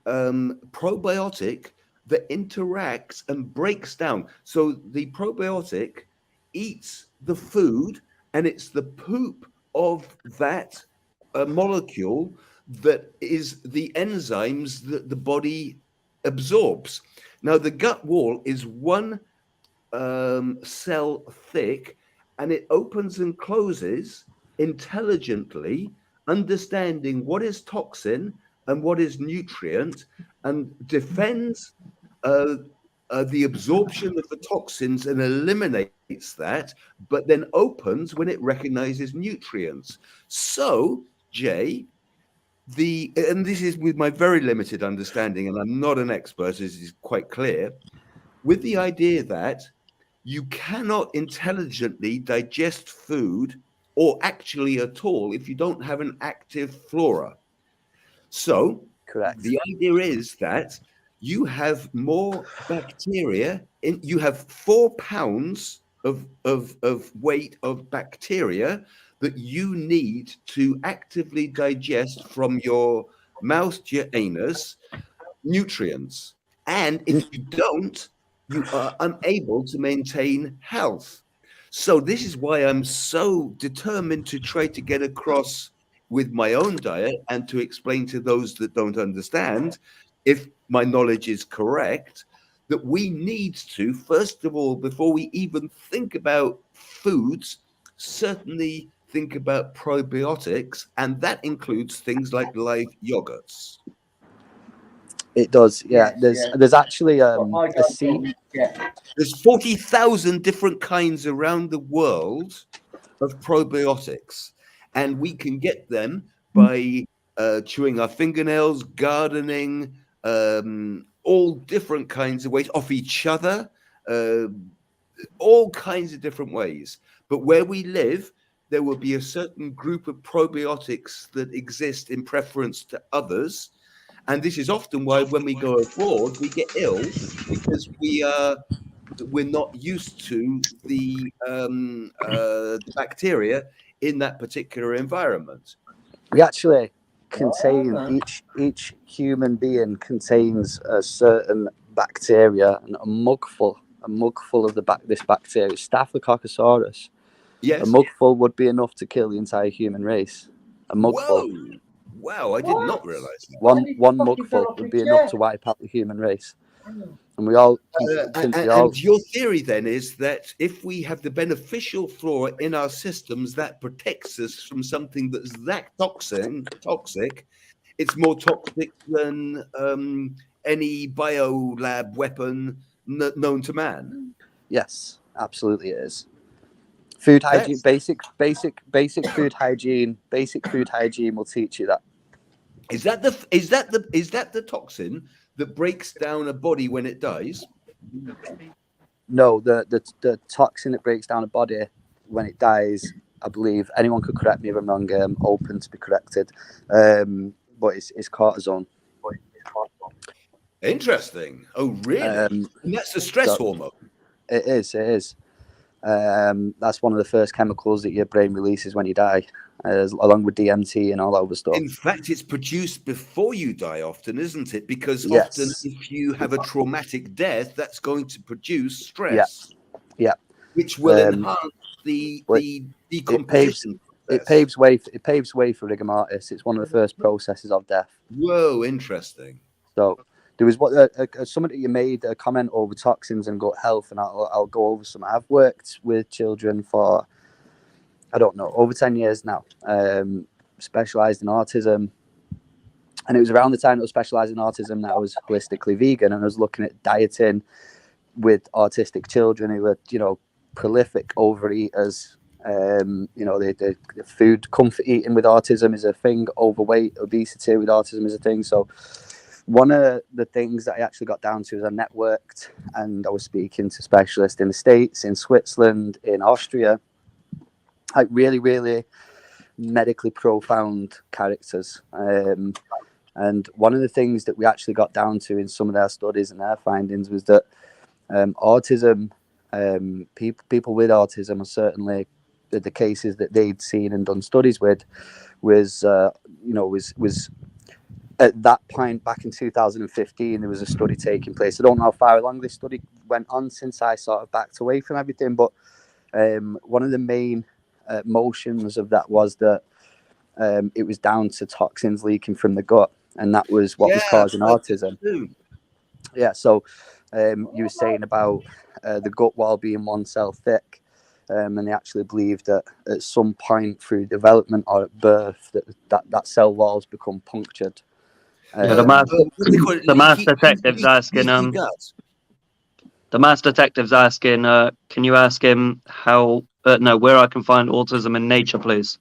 probiotic that interacts and breaks down. So the probiotic eats the food, and it's the poop of that molecule that is the enzymes that the body absorbs. Now, the gut wall is one cell thick, and it opens and closes intelligently, understanding what is toxin and what is nutrient, and defends the absorption of the toxins and eliminates that, but then opens when it recognizes nutrients. So, Jay, and this is with my very limited understanding, and I'm not an expert, as is quite clear, with the idea that you cannot intelligently digest food, or actually at all, if you don't have an active flora. So Correct. the idea is that you have more bacteria you have 4 pounds of weight of bacteria that you need to actively digest from your mouth to your anus nutrients. And if you don't, you are unable to maintain health. So this is why I'm so determined to try to get across with my own diet and to explain to those that don't understand, if my knowledge is correct, that we need to, first of all, before we even think about foods, certainly think about probiotics, and that includes things like live yogurts. It does, yeah. Yes, There's actually What my a gut seed. told me to get. There's 40,000 different kinds around the world of probiotics, and we can get them by chewing our fingernails, gardening, all different kinds of ways, off each other, uh, all kinds of different ways. But where we live, there will be a certain group of probiotics that exist in preference to others. And this is often why when we go abroad, we get ill because we're not used to the bacteria in that particular environment. We actually contain Ah. each human being contains a certain bacteria, and a mugful of this bacteria, Staphylococcus. Yes. A mugful would be enough to kill the entire human race. A mugful. Whoa! Wow, I did not realize that. One mugful would be enough to wipe out the human race. And we all, And your theory then is that if we have the beneficial flora in our systems that protects us from something that's that toxic, it's more toxic than any biolab weapon known to man. Yes, absolutely it is. Food hygiene, basic food hygiene. Basic food hygiene will teach you that. Is that the toxin that breaks down a body when it dies? No, the toxin that breaks down a body when it dies, I believe, anyone could correct me if I'm wrong, open to be corrected, but it's cortisone. Interesting. Oh, really? And that's a stress hormone. It is. That's one of the first chemicals that your brain releases when you die, along with DMT and all that other stuff. In fact, it's produced before you die often, isn't it? Because often if you have a traumatic death, that's going to produce stress. Yeah. Which will enhance the decomposition. It paves way for rigor mortis. It's one of the first processes of death. Whoa, interesting. So there was somebody you made a comment over toxins and gut health, and I'll go over some. I've worked with children for, I don't know, over 10 years now, specialized in autism. And it was around the time that I was specialized in autism that I was holistically vegan, and I was looking at dieting with autistic children who were, prolific overeaters. The food comfort eating with autism is a thing. Overweight, obesity with autism is a thing. So one of the things that I actually got down to is I networked, and I was speaking to specialists in the States, in Switzerland, in Austria, like really, really medically profound characters. And one of the things that we actually got down to in some of their studies and their findings was that autism, people with autism are certainly the cases that they'd seen and done studies with was at that point back in 2015, there was a study taking place. I don't know how far along this study went on since I sort of backed away from everything, but one of the main motions of that was that it was down to toxins leaking from the gut, and that was what was causing autism. Yeah, so you were saying about the gut wall being 1 cell thick, and they actually believe that at some point through development or at birth that cell walls become punctured. Yeah, the What do they call it? the mass Leaky, detective's asking leaky gut. the mass detective's asking, can you ask him how where I can find autism in nature, please?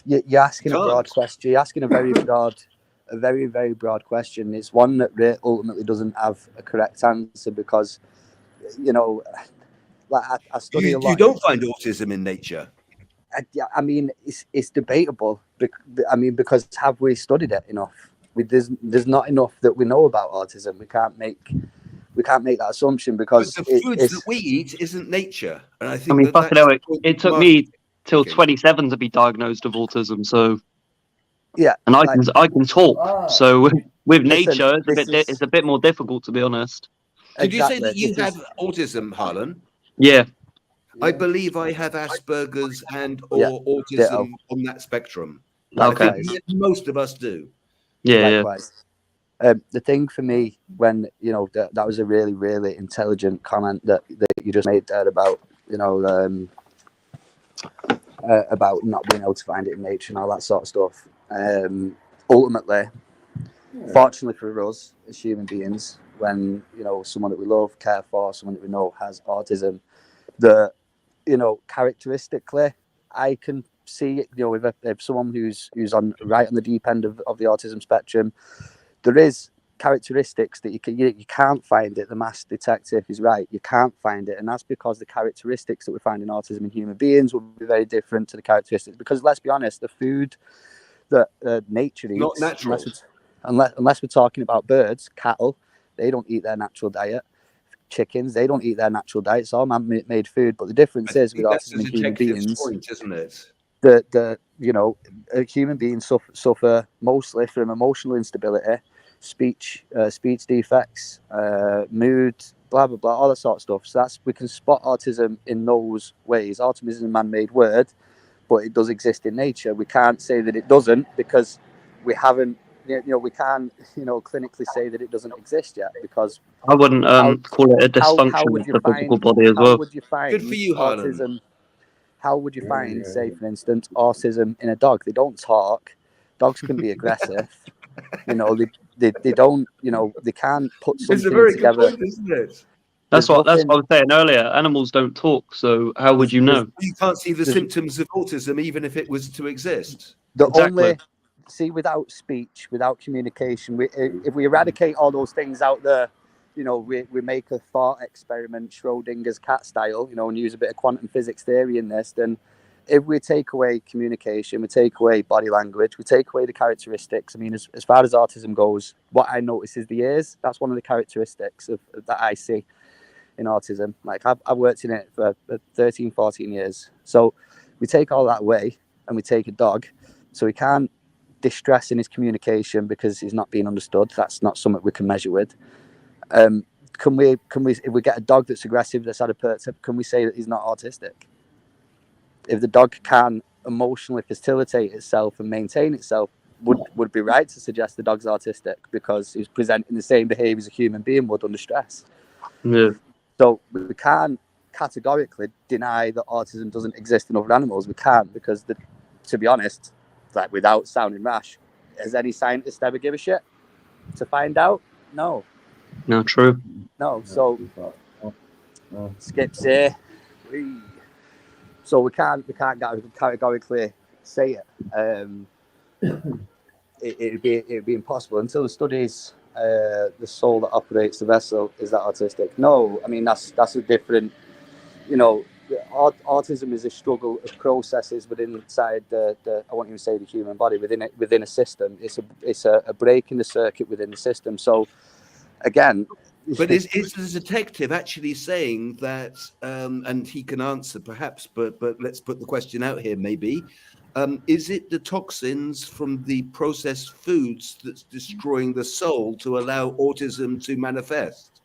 You're asking a broad Can't. question. You're asking a very very broad question. It's one that ultimately doesn't have a correct answer because, you know, like I study a You lot. don't find autism in nature. I mean, it's debatable. I mean, because have we studied it enough? There's not enough that we know about autism. We can't make that assumption because But the foods that it's we eat isn't nature, and I I think mean, fucking that's hell, the point it took Mark's me till making. 27 to be diagnosed with autism. So, yeah, and I like, can talk. So with listen, nature, this is it's a bit more difficult, to be honest. Did you say exactly that you this have is autism, Harlan? Yeah. I believe I have Asperger's and yeah, or ditto. autism on that spectrum. I think Likewise, most of us do. Yeah. likewise. The thing for me, when that was a really really intelligent comment that you just made there about about not being able to find it in nature and all that sort of stuff. Ultimately, fortunately for us as human beings, when someone that we love, care for, someone that we know has autism, that characteristically, I can see it. If someone who's on right on the deep end of the autism spectrum, there is characteristics that you can't find it. The mass detective is right. You can't find it, and that's because the characteristics that we find in autism in human beings will be very different to the characteristics. Because let's be honest, the food that nature Not eats, natural. unless we're talking about birds, cattle, they don't eat their natural diet. Chickens, they don't eat their natural diet. It's all man-made food. But the difference I is with think that's the autism in human detective's beings, point, isn't it? human beings suffer mostly from emotional instability, speech defects, mood, blah blah blah, all that sort of stuff. So we can spot autism in those ways. Autism isn't a man-made word, but it does exist in nature. We can't say that it doesn't because we haven't. We can't clinically say that it doesn't exist yet because I wouldn't how call it a how dysfunction would of you the find physical body as well. Good for you, Harlan. autism? How would you find, say, for instance, autism in a dog? They don't talk. Dogs can be aggressive. They don't. They can't put It's a something very good together. point, isn't it? There's That's what I nothing. was saying earlier. Animals don't talk, so how would you There's know? You can't see the there's symptoms of autism even if it was to exist. the Exactly. only without speech, without communication. If we eradicate all those things out there, we make a thought experiment, Schrodinger's cat style, and use a bit of quantum physics theory in this, then if we take away communication, we take away body language, we take away the characteristics. I mean, as far as autism goes, what I notice is the ears. That's one of the characteristics that I see in autism. Like I've worked in it for 13, 14 years. So we take all that away and we take a dog. So he can't distress in his communication because he's not being understood. That's not something we can measure with. Can we if we get a dog that's aggressive, that's had a pertep, can we say that he's not autistic? If the dog can emotionally facilitate itself and maintain itself, would be right to suggest the dog's autistic because he's presenting the same behaviour as a human being would under stress. Yeah. So we can't categorically deny that autism doesn't exist in other animals. We can't because, to be honest, like without sounding rash, has any scientist ever give a shit to find out? No. No, true. No. So skips here. So we can't categorically say it. It'd be impossible until the studies the soul that operates the vessel is that autistic. No, I mean that's a different. Autism is a struggle of processes inside the I won't even say the human body within a system. It's a break in the circuit within the system. So again. But is the detective actually saying that, and he can answer perhaps, but let's put the question out here maybe, is it the toxins from the processed foods that's destroying the soul to allow autism to manifest?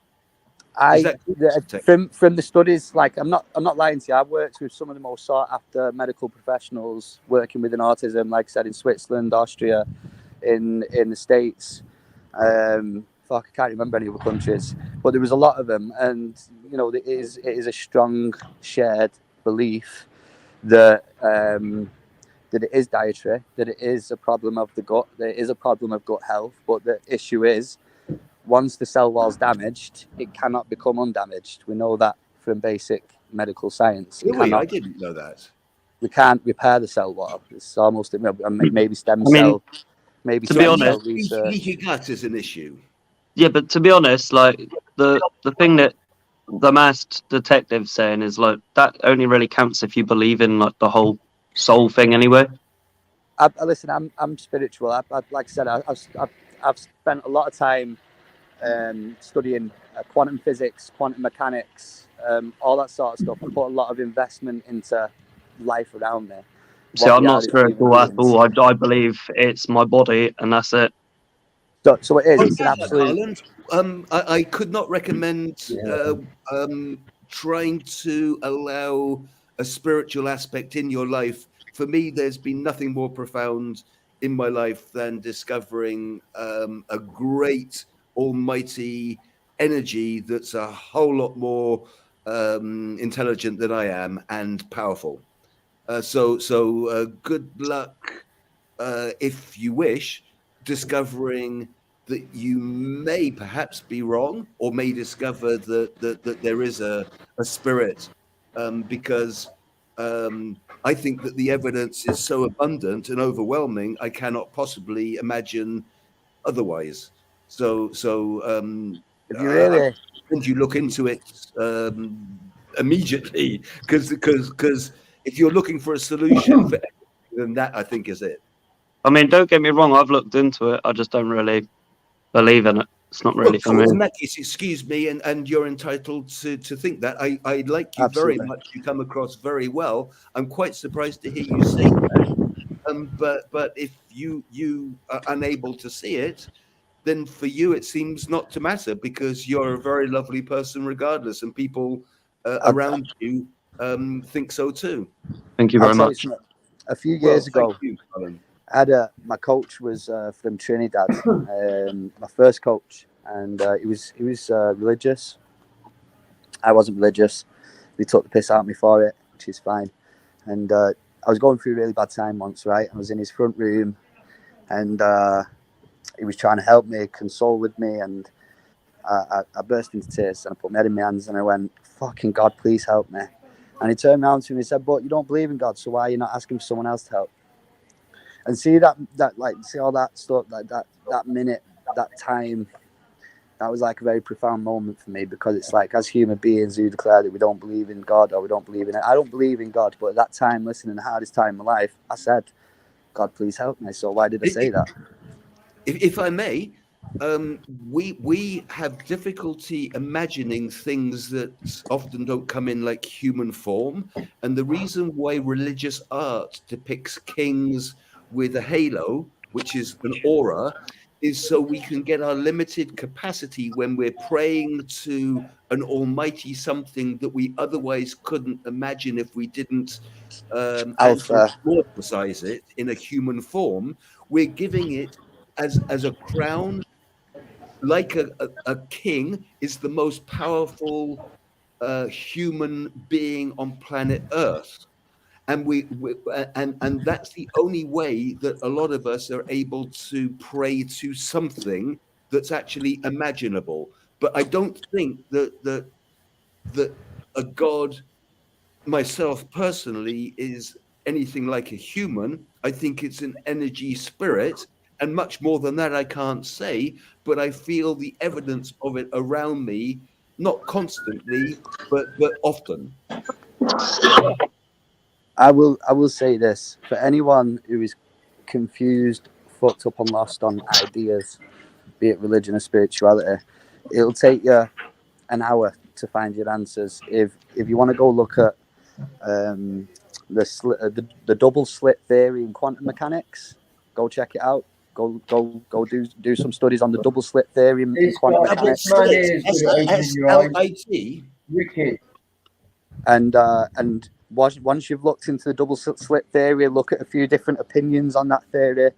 From the studies, like I'm not lying to you. I've worked with some of the most sought after medical professionals working within autism, like I said, in Switzerland, Austria, in the States. Fuck, I can't remember any other countries, but there was a lot of them, and you know, it is a strong shared belief that that it is dietary, that it is a problem of the gut, that it is a problem of gut health, but the issue is, once the cell wall's damaged, it cannot become undamaged. We know that from basic medical science. Really? I didn't know that. We can't repair the cell wall. It's almost maybe stem I mean, cell, maybe to be stem cell honest, research. Leaky gut is an issue. yeah, but to be honest, like the thing that the masked detective's saying is like that only really counts if you believe in like the whole soul thing anyway. Listen, I'm spiritual. Like I said, I've spent a lot of time studying quantum physics, quantum mechanics, all that sort of stuff. I put a lot of investment into life around me. See, I'm not spiritual at all. I believe it's my body and that's it. So it is. It's an absolute. I could not recommend trying to allow a spiritual aspect in your life. For me, there's been nothing more profound in my life than discovering a great almighty energy that's a whole lot more intelligent than I am and powerful. So good luck, if you wish, discovering that you may perhaps be wrong, or may discover that there is a spirit, because I think that the evidence is so abundant and overwhelming, I cannot possibly imagine otherwise. So If you really, and you look into it immediately, because if you're looking for a solution for everything, then that, I think, is it. I mean, don't get me wrong. I've looked into it. I just don't really believe in it. It's not really for me. In that case, excuse me, and you're entitled to think that. I like you Absolutely. very much. You come across very well. I'm quite surprised to hear you say that. But if you are unable to see it, then for you it seems not to matter, because you're a very lovely person regardless, and people around you think so too. Thank you very much. A few years ago, thank you, Colin. my coach was from Trinidad, my first coach, and he was religious. I wasn't religious. They took the piss out of me for it, which is fine. And I was going through a really bad time once, right? I was in his front room, and he was trying to help me, console with me, and I burst into tears, and I put my head in my hands, and I went, "Fucking God, please help me." And he turned around to me and said, "But you don't believe in God, so why are you not asking for someone else to help?" And see that see all that stuff, like that minute, that time, that was like a very profound moment for me, because it's like, as human beings who declare that we don't believe in God, or we don't believe in it. I don't believe in God, but at that time, listening, the hardest time of my life, I said, "God, please help me." So why did I say that? If I may, we have difficulty imagining things that often don't come in like human form, and the reason why religious art depicts kings with a halo, which is an aura, is so we can get our limited capacity when we're praying to an almighty something that we otherwise couldn't imagine if we didn't anthropomorphize it in a human form. We're giving it as a crown, like a king is the most powerful human being on planet Earth. And and that's the only way that a lot of us are able to pray to something that's actually imaginable. But I don't think that a God, myself personally, is anything like a human. I think it's an energy spirit, and much more than that I can't say, but I feel the evidence of it around me, not constantly, but often. I will say this, for anyone who is confused, fucked up and lost on ideas, be it religion or spirituality, it'll take you an hour to find your answers. If you want to go look at the double slit theory in quantum mechanics, go check it out. Go do some studies on the double slit theory in quantum mechanics. SLIT. Wicked. And once you've looked into the double slit theory, look at a few different opinions on that theory,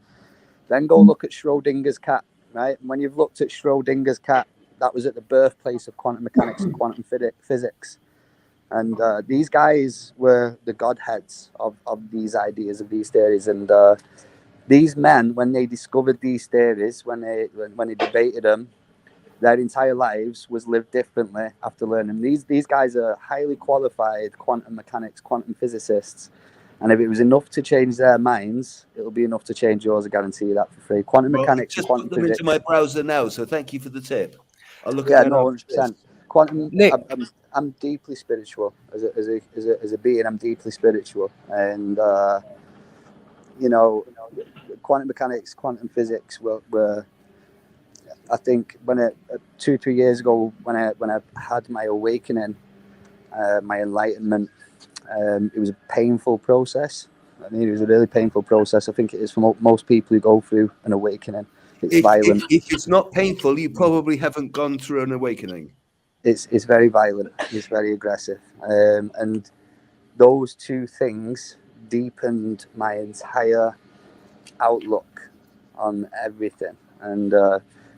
then go look at Schrodinger's cat, right? When you've looked at Schrodinger's cat, that was at the birthplace of quantum mechanics and quantum physics. And these guys were the godheads of these ideas, of these theories. And these men, when they discovered these theories, when they debated them, their entire lives was lived differently after learning. These guys are highly qualified quantum mechanics, quantum physicists. And if it was enough to change their minds, it'll be enough to change yours. I guarantee you that for free. Quantum mechanics just and quantum put them physics. into my browser now, so thank you for the tip. I'll look Yeah, at that. no, 100%. Quantum. Nick. I'm deeply spiritual as a being. I'm deeply spiritual, and you know, quantum mechanics, quantum physics were I think when 2-3 years ago, when I had my awakening, my enlightenment, it was a painful process. I mean, it was a really painful process. I think it is for most people who go through an awakening. It's violent. If it's not painful, you probably haven't gone through an awakening. It's very violent. It's very aggressive, and those two things deepened my entire outlook on everything. And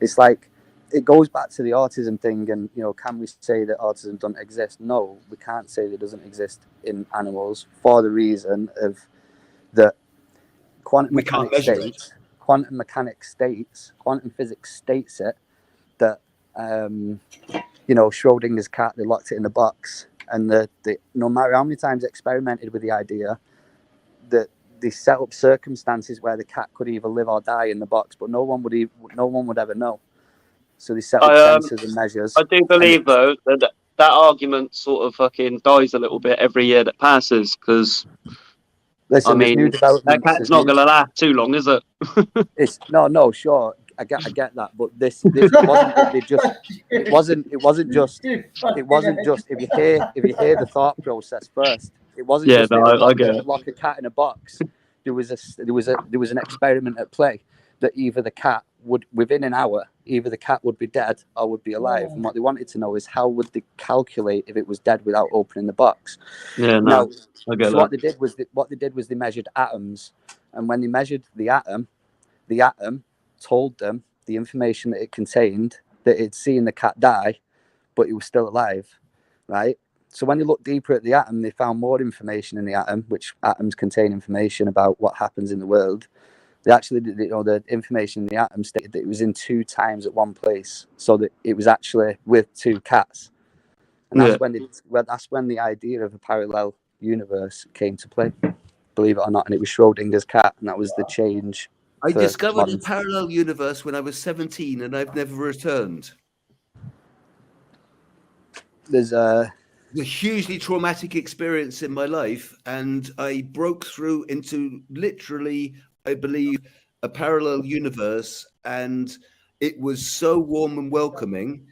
it's like, it goes back to the autism thing. And, you know, can we say that autism doesn't exist? No, we can't say that it doesn't exist in animals, for the reason of that quantum mechanics states, quantum physics states it, that, you know, Schrodinger's cat, they locked it in the box, and no matter how many times they experimented with the idea, that they set up circumstances where the cat could either live or die in the box, but no one would ever know. So they set up sensors and measures. I do believe though that argument sort of fucking dies a little bit every year that passes, because listen, I mean, new that cat's not going to last too long, is it? It's no, sure, I get that, but this wasn't just if you hear the thought process first, it wasn't just lock a cat in a box. There was an experiment at play that either the cat would, within an hour, either the cat would be dead or would be alive. And what they wanted to know is how would they calculate if it was dead without opening the box. Now, so what they did was they measured atoms, and when they measured the atom told them the information that it contained, that it'd seen the cat die, but it was still alive, right? So when you look deeper at the atom, they found more information in the atom, which atoms contain information about what happens in the world. They actually, the information in the atom stated that it was in 2 times at one place, so that it was actually with 2 cats. And that's when the idea of a parallel universe came to play, believe it or not. And it was Schrodinger's cat, and that was the change. I discovered a parallel universe when I was 17, and I've never returned. There's a hugely traumatic experience in my life, and I broke through into literally, I believe, a parallel universe, and it was so warm and welcoming.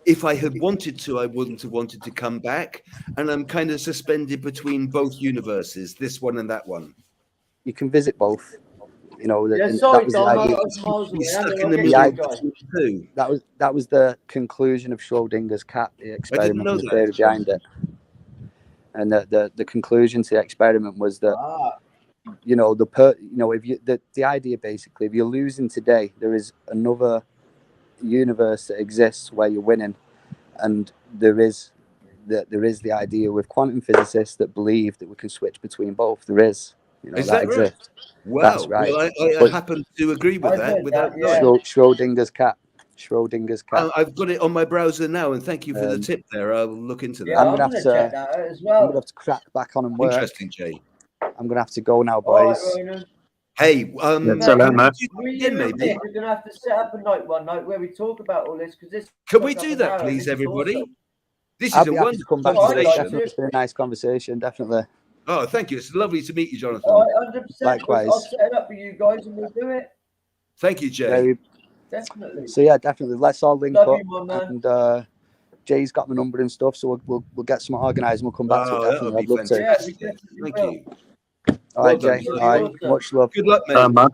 If I had wanted to, I wouldn't have wanted to come back, and I'm kind of suspended between both universes, this one and that one. You can visit both. You know, that was the conclusion of Schrodinger's cat, the experiment, and the theory behind it. And the conclusion to the experiment was that the idea basically, if you're losing today, there is another universe that exists where you're winning, and there is the idea with quantum physicists that believe that we can switch between both. There is. Is that right? Wow. That's right. Well, I happen to agree with that. Schrodinger's cat. Schrodinger's cat. I've got it on my browser now, and thank you for the tip there. I'll look into that. I'm gonna have to check that out as well. I'm gonna have to crack back on and work. Interesting, Jay. I'm gonna have to go now, boys. Right, hey, we're gonna have to set up one night where we talk about all this, because this. Can we do that, please, everybody? This is a wonderful conversation. It's been a nice conversation, definitely. Oh, thank you. It's lovely to meet you, Jonathan. 100%. Likewise. I'll set it up for you guys and we'll do it. Thank you, Jay. Definitely. So yeah, definitely. Let's all link up. And Jay's got my number and stuff, so we'll get some organised and we'll come back to it. Definitely. I'd love to. Yeah, thank you. All right, Jay. All right. Much love. Good luck, man.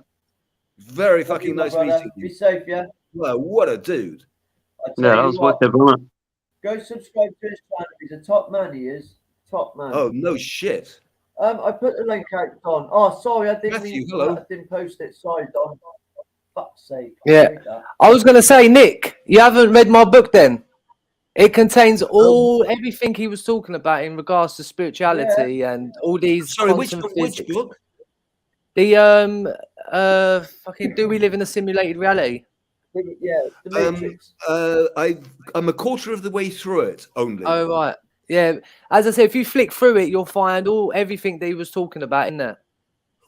Very fucking nice meeting you. Be safe, yeah. Well, what a dude. Yeah, that was wicked, wasn't it? Go subscribe to his channel. He's a top man. He is top man. Oh no shit. I put the link out, Don. Oh, sorry, I didn't. Matthew, hello. I didn't post it. Sorry, Don. fuck's sake. Yeah. I was going to say, Nick, you haven't read my book then? It contains everything he was talking about in regards to spirituality and all these quantum which physics. book? The fucking Do We Live in a Simulated Reality? Yeah, the Matrix. I'm a quarter of the way through it only. Oh right, yeah. As I said, if you flick through it, you'll find everything that he was talking about in there.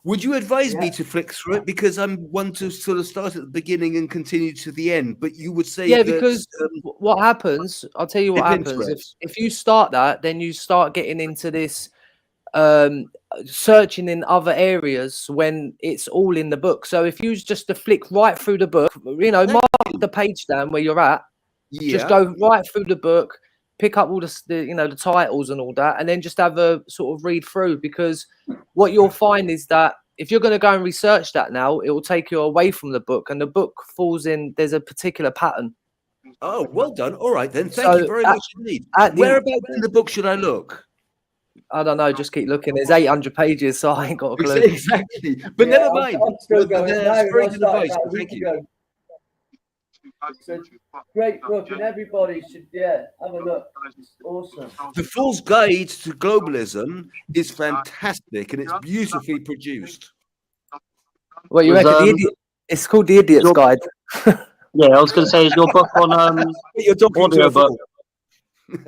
Would you advise me to flick through it, because I'm one to sort of start at the beginning and continue to the end? But you would say because what happens? I'll tell you what happens. If you start that, then you start getting into this searching in other areas when it's all in the book. So if you just to flick right through the book, mark the page down where you're at. Just go right through the book, pick up all the titles and all that, and then just have a sort of read through, because what you'll find is that if you're going to go and research that now, it will take you away from the book, and the book falls in. There's a particular pattern. Oh, well done. All right then. Thank you very much indeed. Whereabouts in the book should I look? I don't know. Just keep looking. There's 800 pages, so I ain't got a clue. Exactly. But never mind. I'm still going. That's very good advice. Thank you. It's a great book, and everybody should have a look. It's awesome. The Fool's Guide to Globalism is fantastic, and it's beautifully produced. What you reckon? It's called The Idiot's Guide. Yeah, I was going to say, is your book on You're talking to a fool.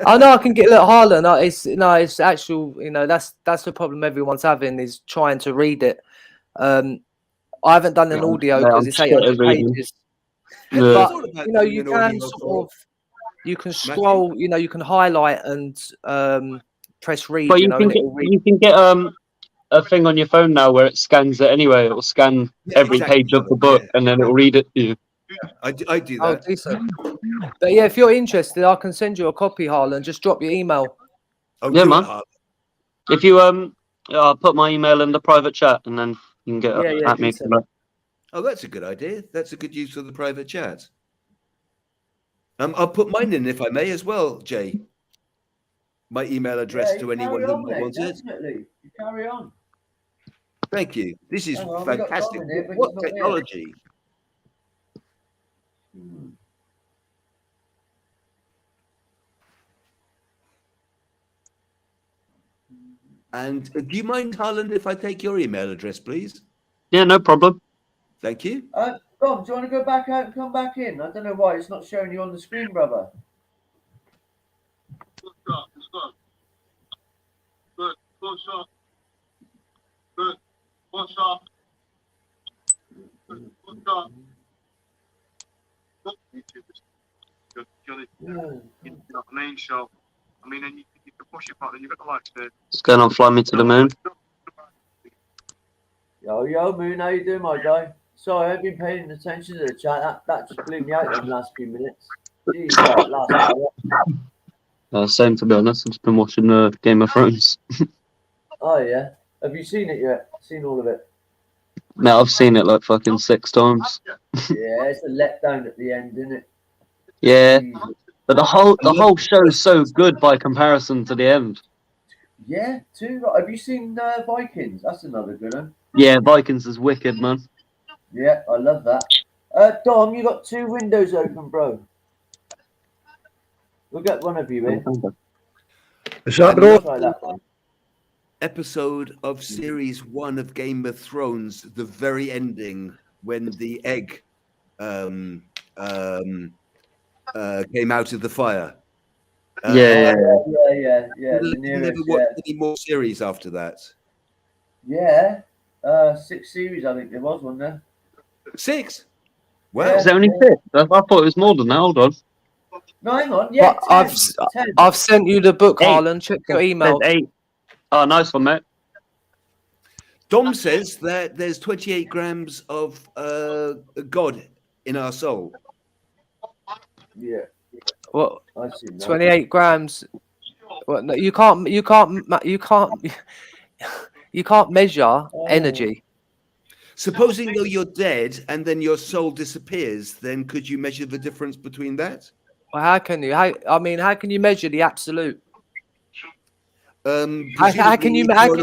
I know I can get Harlan. It's actual. That's the problem everyone's having, is trying to read it. I haven't done an audio because it's 800 pages. Yeah. But you can you can scroll. You can highlight and press read. But you can get a thing on your phone now where it scans it anyway. It will scan every page of the book and then it will read it to you. I do that. Oh, decent. But yeah, if you're interested, I can send you a copy, Harlan. Just drop your email. Oh, yeah, man. If you I'll put my email in the private chat, and then you can get at me. Oh, that's a good idea. That's a good use of the private chat. I'll put mine in if I may as well, Jay. My email address to anyone who wants it. Definitely, you carry on. Thank you. This is fantastic. What technology? And do you mind, Harlan, if I take your email address, please? Yeah, no problem. Thank you. Dom, do you want to go back out and come back in? I don't know why it's not showing you on the screen, brother. Main show. I mean, and you can push it back, then you've got the likes there. What's going on, Fly Me to the Moon? Yo, Moon, how you doing, my guy? Sorry, I've been paying attention to the chat. That just blew me out in the last few minutes. Jeez, last hour. Same, to be honest. I've just been watching Game of Thrones. Oh, yeah. Have you seen it yet? Seen all of it? No, I've seen it like fucking 6 times. Yeah, it's a letdown at the end, isn't it? Yeah. But the whole show is so good by comparison to the end. Yeah, too. Have you seen Vikings? That's another good one. Yeah, Vikings is wicked, man. Yeah, I love that. Dom, you got 2 windows open, bro. We'll get one of you in. Try that one. Episode of series 1 of Game of Thrones, the very ending, when the egg came out of the fire. Yeah. Never watched any more series after that. Yeah, 6 series, I think there was one there. 6? Wow. Yeah. Is there only 6? I thought it was more than that. Hold on. No, hang on. Yeah, 10. I've sent you the book, 8. Harlan. Check your email. There's 8. Oh, nice one, mate. Dom says that there's 28 grams of God in our soul. Yeah. What? I see that. 28 grams. What? No, you can't measure energy. Supposing though you're dead and then your soul disappears, then could you measure the difference between that? Well, how can you? How can you measure the absolute? How can you measure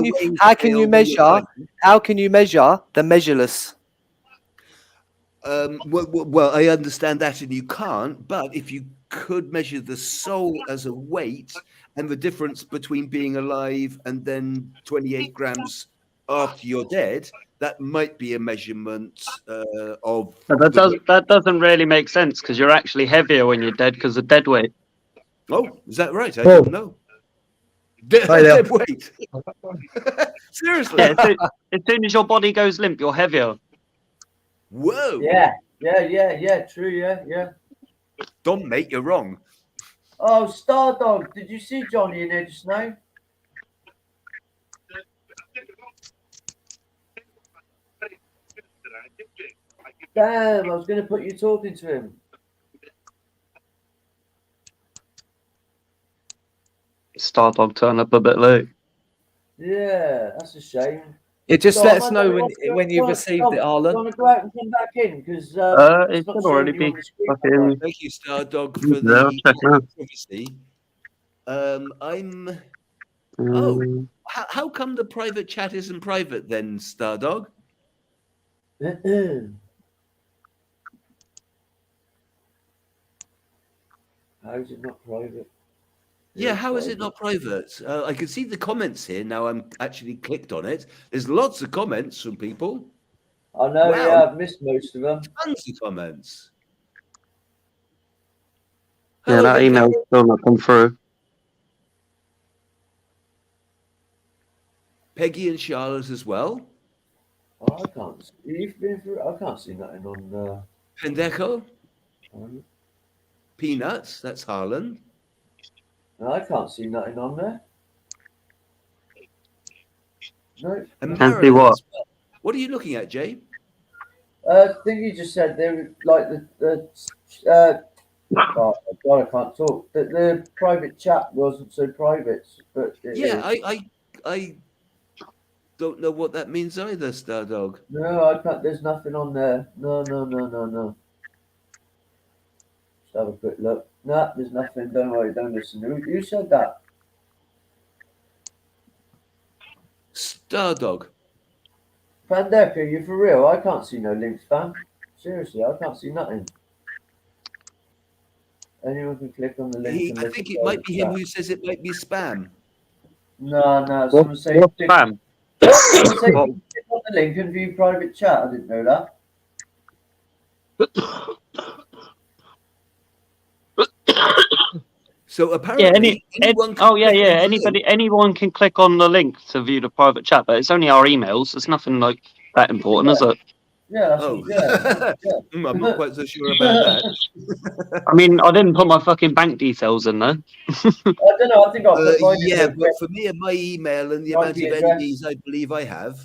the measureless? Well, I understand that, and you can't. But if you could measure the soul as a weight and the difference between being alive and then 28 grams after you're dead, that might be a measurement of But the weight. that doesn't really make sense because you're actually heavier when you're dead because of dead weight. Oh, is that right? I didn't know. Hi there. Dead weight. Seriously? Yeah, as soon as your body goes limp, you're heavier. Whoa. Yeah. True. Yeah. Don't mate, you're wrong. Oh, Stardog, did you see Johnny in there just now? Damn, I was going to put you talking to him. Stardog turned up a bit late. Yeah, that's a shame. It just So let I us know don't when you've received it, Do you Harlan. want to go out and come back in? Because It it's not should already showing you be on the screen. fucking. Thank you, Stardog, for Yeah, the check now. privacy. Oh, how come the private chat isn't private then, Stardog? How is it not private? Yeah, how is it not private? I can see the comments here now. I'm actually clicked on it. There's lots of comments from people. I know, Wow. yeah, I've missed most of them. Tons of comments. Yeah, Hello, that Peggy. email's still not come through. Peggy and Charlotte as well. Oh, I can't see. You've been through. I can't see nothing on. Pendeco. Peanuts. That's Harlan. No, I can't see nothing on there. No. And Can't see Marilyn what? as well. What are you looking at, Jay? I think you just said they were like the oh God, I can't talk. The private chat wasn't so private, but it Yeah, is. I don't know what that means either, Stardog. No, I can't. There's nothing on there. No. Just have a quick look. No, there's nothing. Don't worry. Don't listen. Who said that? Stardog. Pandeka, you for real? I can't see no links, fam. Seriously, I can't see nothing. Anyone can click on the link. I think it might be him who says it might be spam. No. Someone say What click, spam? someone say What? click on the link and view private chat. I didn't know that. So apparently, anyone can click on the link. anyone can click on the link to view the private chat, but it's only our emails. It's nothing like that important, is it? Yeah, that's Oh, yeah. I'm not quite so sure about that. I mean, I didn't put my fucking bank details in there. I don't know. I think I'll put mine in Yeah, there. but for me and my email and the amount of IP address. enemies I believe I have.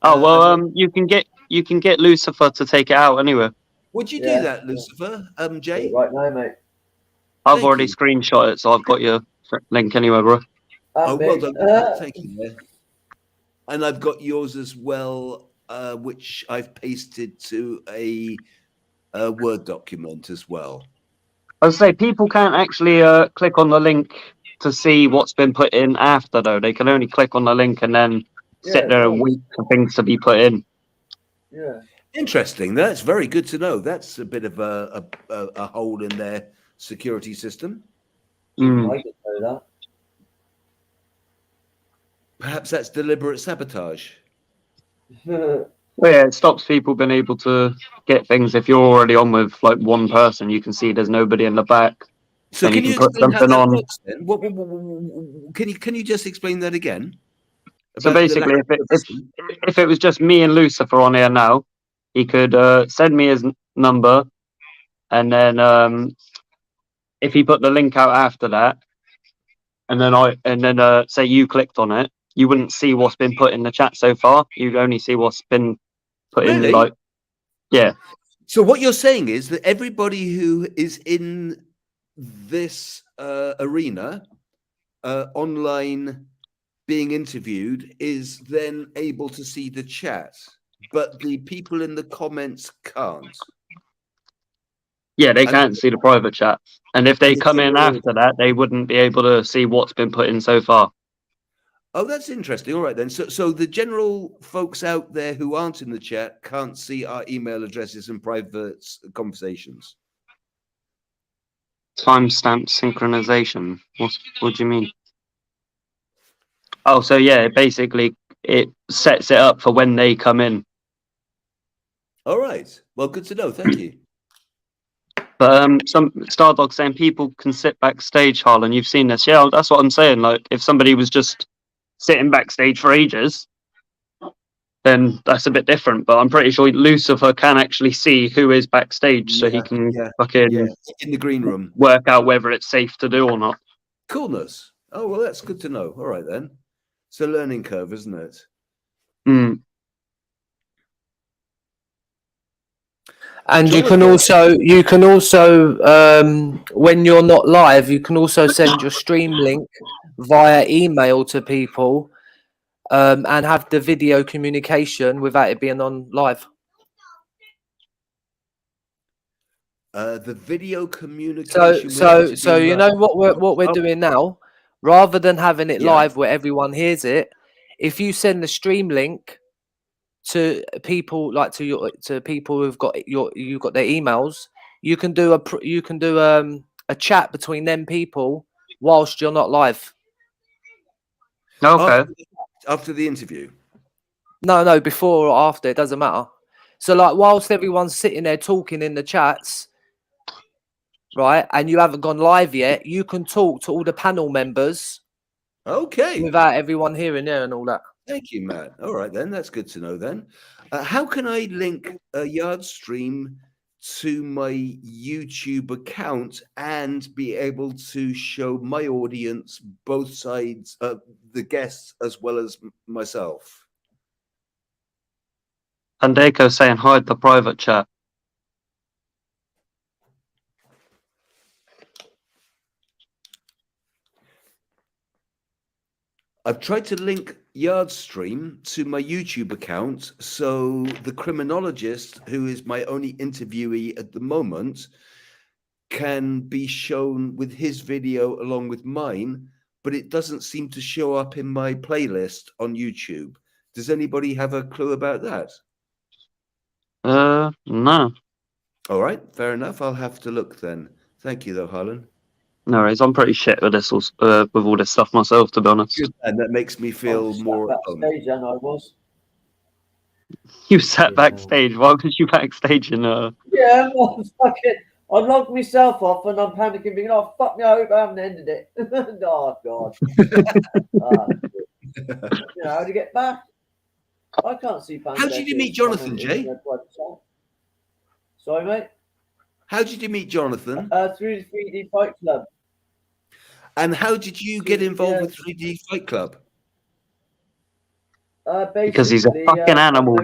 Oh well, you can get Lucifer to take it out anyway. Would you Yeah. do that, Lucifer? Jay? Right now, mate. I've Thank already you. screenshot it, so I've got your link anyway, bro. Oh, Me. well done. Thank you. Yeah. And I've got yours as well, which I've pasted to a Word document as well. I would say people can't actually click on the link to see what's been put in after, though. They can only click on the link and then sit there and wait for things to be put in. Yeah. Interesting. That's very good to know. That's a bit of a hole in their security system. I didn't know that. Perhaps that's deliberate sabotage. Well, yeah, it stops people being able to get things. If you're already on with like one person, you can see there's nobody in the back. So can you put explain how something that on. works then? Can you just explain that again? So About the basically, lack of privacy? if it was just me and Lucifer on here now, he could send me his number, and then if he put the link out after that, and then say you clicked on it, you wouldn't see what's been put in the chat so far. You'd only see what's been put in. Really? Like, yeah. So what you're saying is that everybody who is in this arena online being interviewed is then able to see the chat, but the people in the comments can't. Yeah, they can't see the private chat. And if they come in after that, they wouldn't be able to see what's been put in so far. Oh, that's interesting. All right, then. So the general folks out there who aren't in the chat can't see our email addresses and private conversations. Timestamp synchronization. What do you mean? Oh, so yeah, basically it sets it up for when they come in. All right. Well, good to know. Thank you. But some Stardog saying people can sit backstage, Harlan. You've seen this, yeah? That's what I'm saying. Like, if somebody was just sitting backstage for ages, then that's a bit different. But I'm pretty sure Lucifer can actually see who is backstage, so he can fucking in the green room work out whether it's safe to do or not. Coolness. Oh well, that's good to know. All right then. It's a learning curve, isn't it? And Jonathan. you can also when you're not live, you can also send your stream link via email to people and have the video communication without it being on live. The video communication. So you know what we're doing now, rather than having it live where everyone hears it, if you send the stream link to people to people who've got you've got their emails, you can do a chat between them people whilst you're not live. Okay. After the interview. No, before or after, it doesn't matter. So like whilst everyone's sitting there talking in the chats, right, and you haven't gone live yet, you can talk to all the panel members. Okay. Without everyone hearing there and all that. Thank you, Matt. All right, then. That's good to know, then. How can I link a Yard stream to my YouTube account and be able to show my audience both sides, the guests as well as myself? Pandeko saying hide the private chat. I've tried to link Yardstream to my YouTube account so the criminologist, who is my only interviewee at the moment, can be shown with his video along with mine, but it doesn't seem to show up in my playlist on YouTube. Does anybody have a clue about that? No. All right, fair enough. I'll have to look then. Thank you, though, Harlan. No worries. I'm pretty shit with this, with all this stuff myself, to be honest. Good, and that makes me feel more at home. Backstage, and I was. You sat backstage. Why was you backstage in Yeah, I'm fucking. I logged myself off, and I'm panicking, thinking, "Oh fuck me! I hope I haven't ended it." Oh god. You know, how do you get back? I can't see. How did you meet Jonathan, Jay? Sorry, mate. How did you meet Jonathan? Through the 3D Fight Club. And how did you get involved with 3D Fight Club? because he's a fucking animal.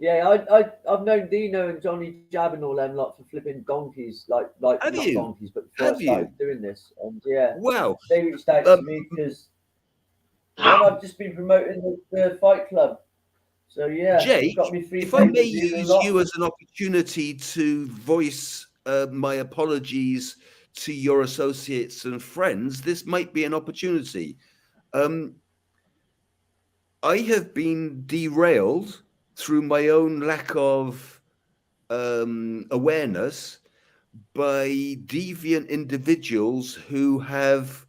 Yeah, I've known Dino and Johnny Jab and all them lot for flipping donkeys, like not donkeys, but before I started doing this, and yeah, wow, they reached out to me because I've just been promoting the Fight Club. So yeah, Jake, got me if I may use you as an opportunity to voice my apologies to your associates and friends, this might be an opportunity. I have been derailed through my own lack of awareness by deviant individuals who have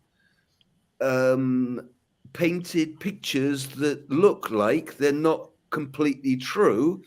painted pictures that look like they're not completely true,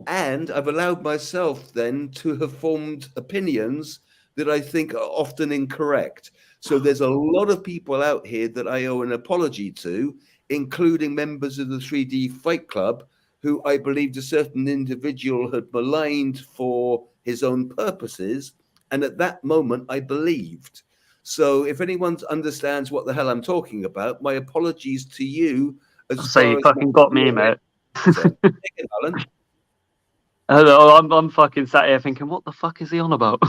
and I've allowed myself then to have formed opinions that I think are often incorrect. So there's a lot of people out here that I owe an apology to, including members of the 3D Fight Club, who I believed a certain individual had maligned for his own purposes, and at that moment I believed. So if anyone understands what the hell I'm talking about, my apologies to you. So you fucking got me, mate. Take it, Alan. I'm fucking sat here thinking, what the fuck is he on about?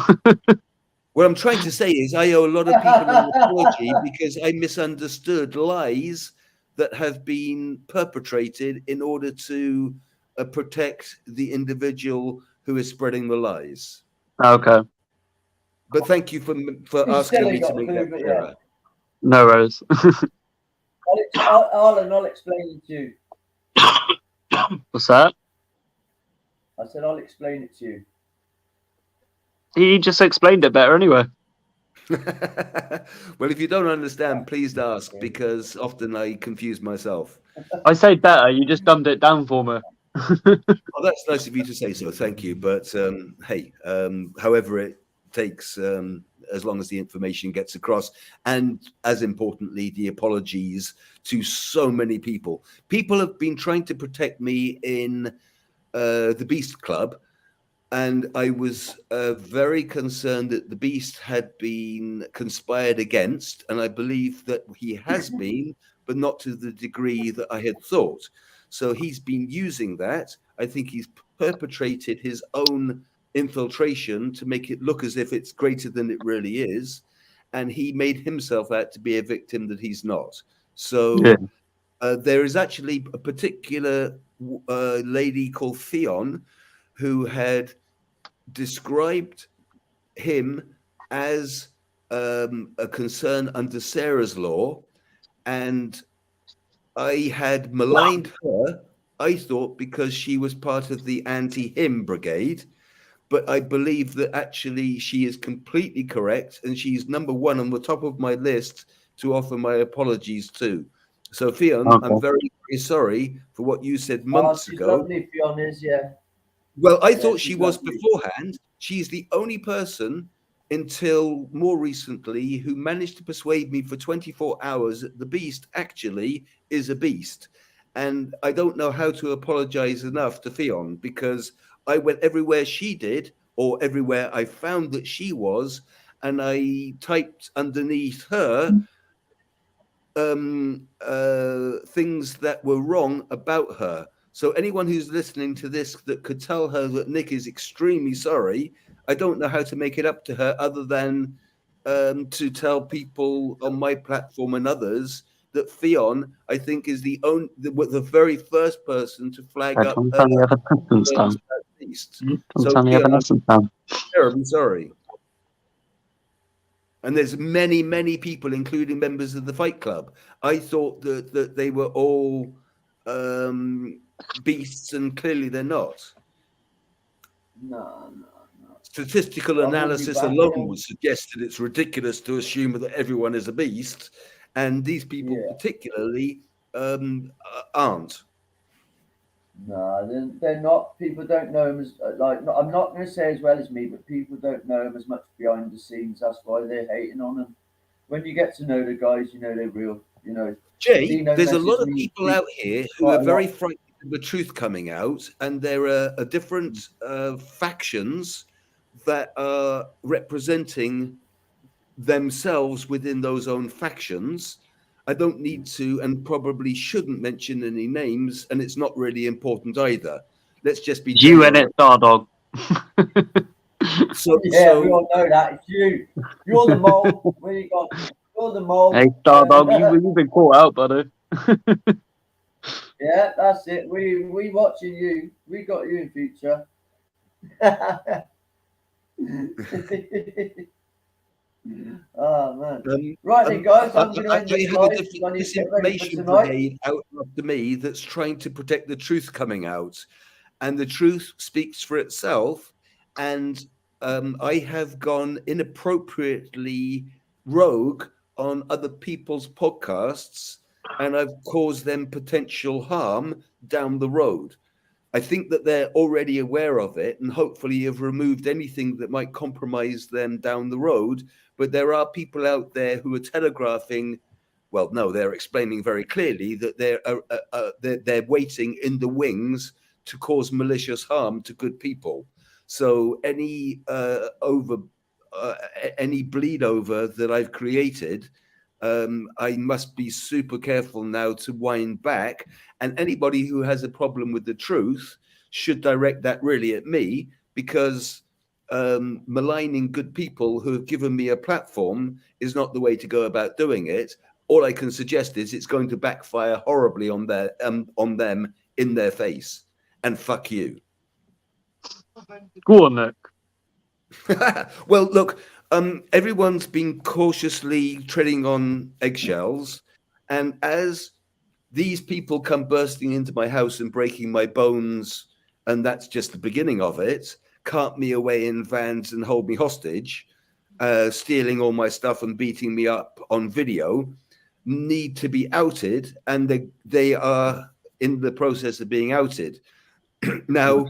What I'm trying to say is I owe a lot of people an apology because I misunderstood lies that have been perpetrated in order to protect the individual who is spreading the lies. Okay. But thank you for You asking still me ain't to got a make clue, that but clearer. No worries. I'll explain it to you. What's that? I said I'll explain it to you. He just explained it better anyway. Well, if you don't understand, please ask, because often I confuse myself. I say better. You just dumbed it down for me. Oh, that's nice of you to say so. Thank you. But hey, however it takes, as long as the information gets across, and as importantly, the apologies to so many people. People have been trying to protect me in the Beast Club, and I was very concerned that the Beast had been conspired against, and I believe that he has been, but not to the degree that I had thought. So he's been using that. I think he's perpetrated his own infiltration to make it look as if it's greater than it really is, and he made himself out to be a victim that he's not. So Yeah. there is actually a particular lady called Theon who had described him as a concern under Sarah's law, and I had maligned her, I thought, because she was part of the anti-him brigade, but I believe that actually she is completely correct, and she's number one on the top of my list to offer my apologies to. So, Theon, I'm very, very sorry for what you said months She's ago. lovely, Fiona is, yeah. Well, I Yeah, thought she she's was lovely. beforehand. She's the only person until more recently who managed to persuade me for 24 hours that the Beast actually is a beast. And I don't know how to apologize enough to Theon, because I went everywhere she did, or everywhere I found that she was, and I typed underneath her things that were wrong about her. So anyone who's listening to this that could tell her that Nick is extremely sorry, I don't know how to make it up to her other than to tell people on my platform and others that Theon, I think, is the very first person to flag up Don't turn the other lessons down. beast. Don't So turn the Theon, other I'm lessons down. terribly sorry. And there's many, many people, including members of the Fight Club. I thought that they were all beasts, and clearly they're not. No. Statistical I will be analysis back alone in. would suggest that it's ridiculous to assume that everyone is a beast, and these people particularly aren't. No, they're not. People don't know him as I'm not going to say as well as me, but people don't know him as much behind the scenes. That's why they're hating on him. When you get to know the guys, you know they're real. You know, Jay, Dino there's a lot messaged of me people out here who quite are a very lot. frightened of the truth coming out, and there are different factions that are representing themselves within those own factions. I don't need to, and probably shouldn't mention any names, and it's not really important either. Let's just be You and general. it, Stardog. Yeah, we all know that. It's you. You're the mole. Where you got? You're the mole. Hey, Stardog, you've been caught out, buddy. Yeah, that's it. We watching you. We got you in future. Oh man! Right then, guys, I'm going to end I this have a live. I need to get ready for disinformation tonight. brigade out after me that's trying to protect the truth coming out, and the truth speaks for itself. And I have gone inappropriately rogue on other people's podcasts, and I've caused them potential harm down the road. I think that they're already aware of it, and hopefully have removed anything that might compromise them down the road. But there are people out there who are telegraphing. Well, no, they're explaining very clearly that they're waiting in the wings to cause malicious harm to good people. So any any bleed over that I've created, I must be super careful now to wind back. And anybody who has a problem with the truth should direct that really at me, because maligning good people who have given me a platform is not the way to go about doing it. All I can suggest is it's going to backfire horribly on them in their face. And fuck you. Go on, Nick. Well, look, Everyone's been cautiously treading on eggshells, and as these people come bursting into my house and breaking my bones, and that's just the beginning of it, cart me away in vans and hold me hostage, stealing all my stuff and beating me up on video, need to be outed, and they are in the process of being outed. Now,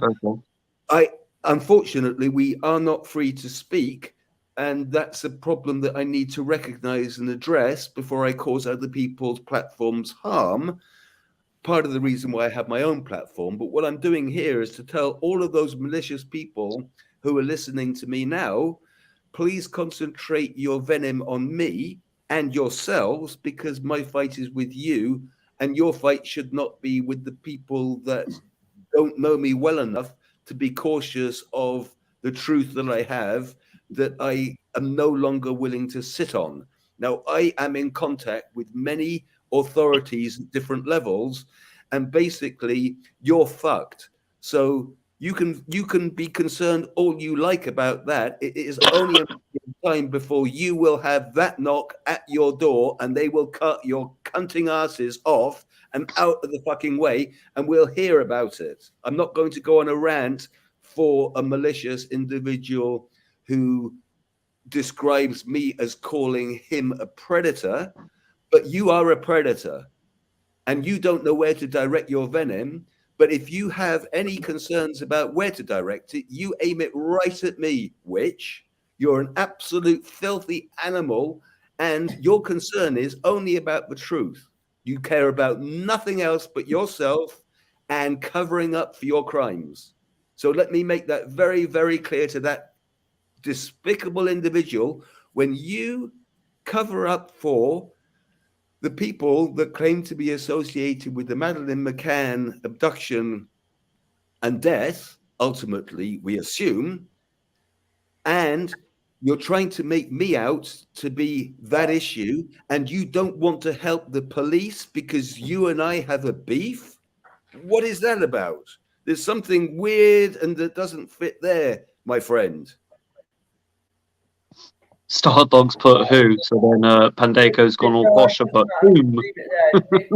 unfortunately, we are not free to speak, and that's a problem that I need to recognize and address before I cause other people's platforms harm. Part of the reason why I have my own platform, but what I'm doing here is to tell all of those malicious people who are listening to me now, please concentrate your venom on me and yourselves, because my fight is with you, and your fight should not be with the people that don't know me well enough to be cautious of the truth that I have, that I am no longer willing to sit on. Now, I am in contact with many authorities at different levels, and basically you're fucked. So you can be concerned all you like about that. It is only a time before you will have that knock at your door, and they will cut your cunting asses off and out of the fucking way, and we'll hear about it. I'm not going to go on a rant for a malicious individual who describes me as calling him a predator, but you are a predator and you don't know where to direct your venom. But if you have any concerns about where to direct it, you aim it right at me, witch. You're an absolute filthy animal, and your concern is only about the truth. You care about nothing else but yourself and covering up for your crimes. So let me make that very, very clear to that despicable individual. When you cover up for the people that claim to be associated with the Madeleine McCann abduction and death, ultimately, we assume, and you're trying to make me out to be that issue, and you don't want to help the police because you and I have a beef? What is that about? There's something weird and that doesn't fit there, my friend. Stardogs put who, so then Pandeco's gone all posh and put whom.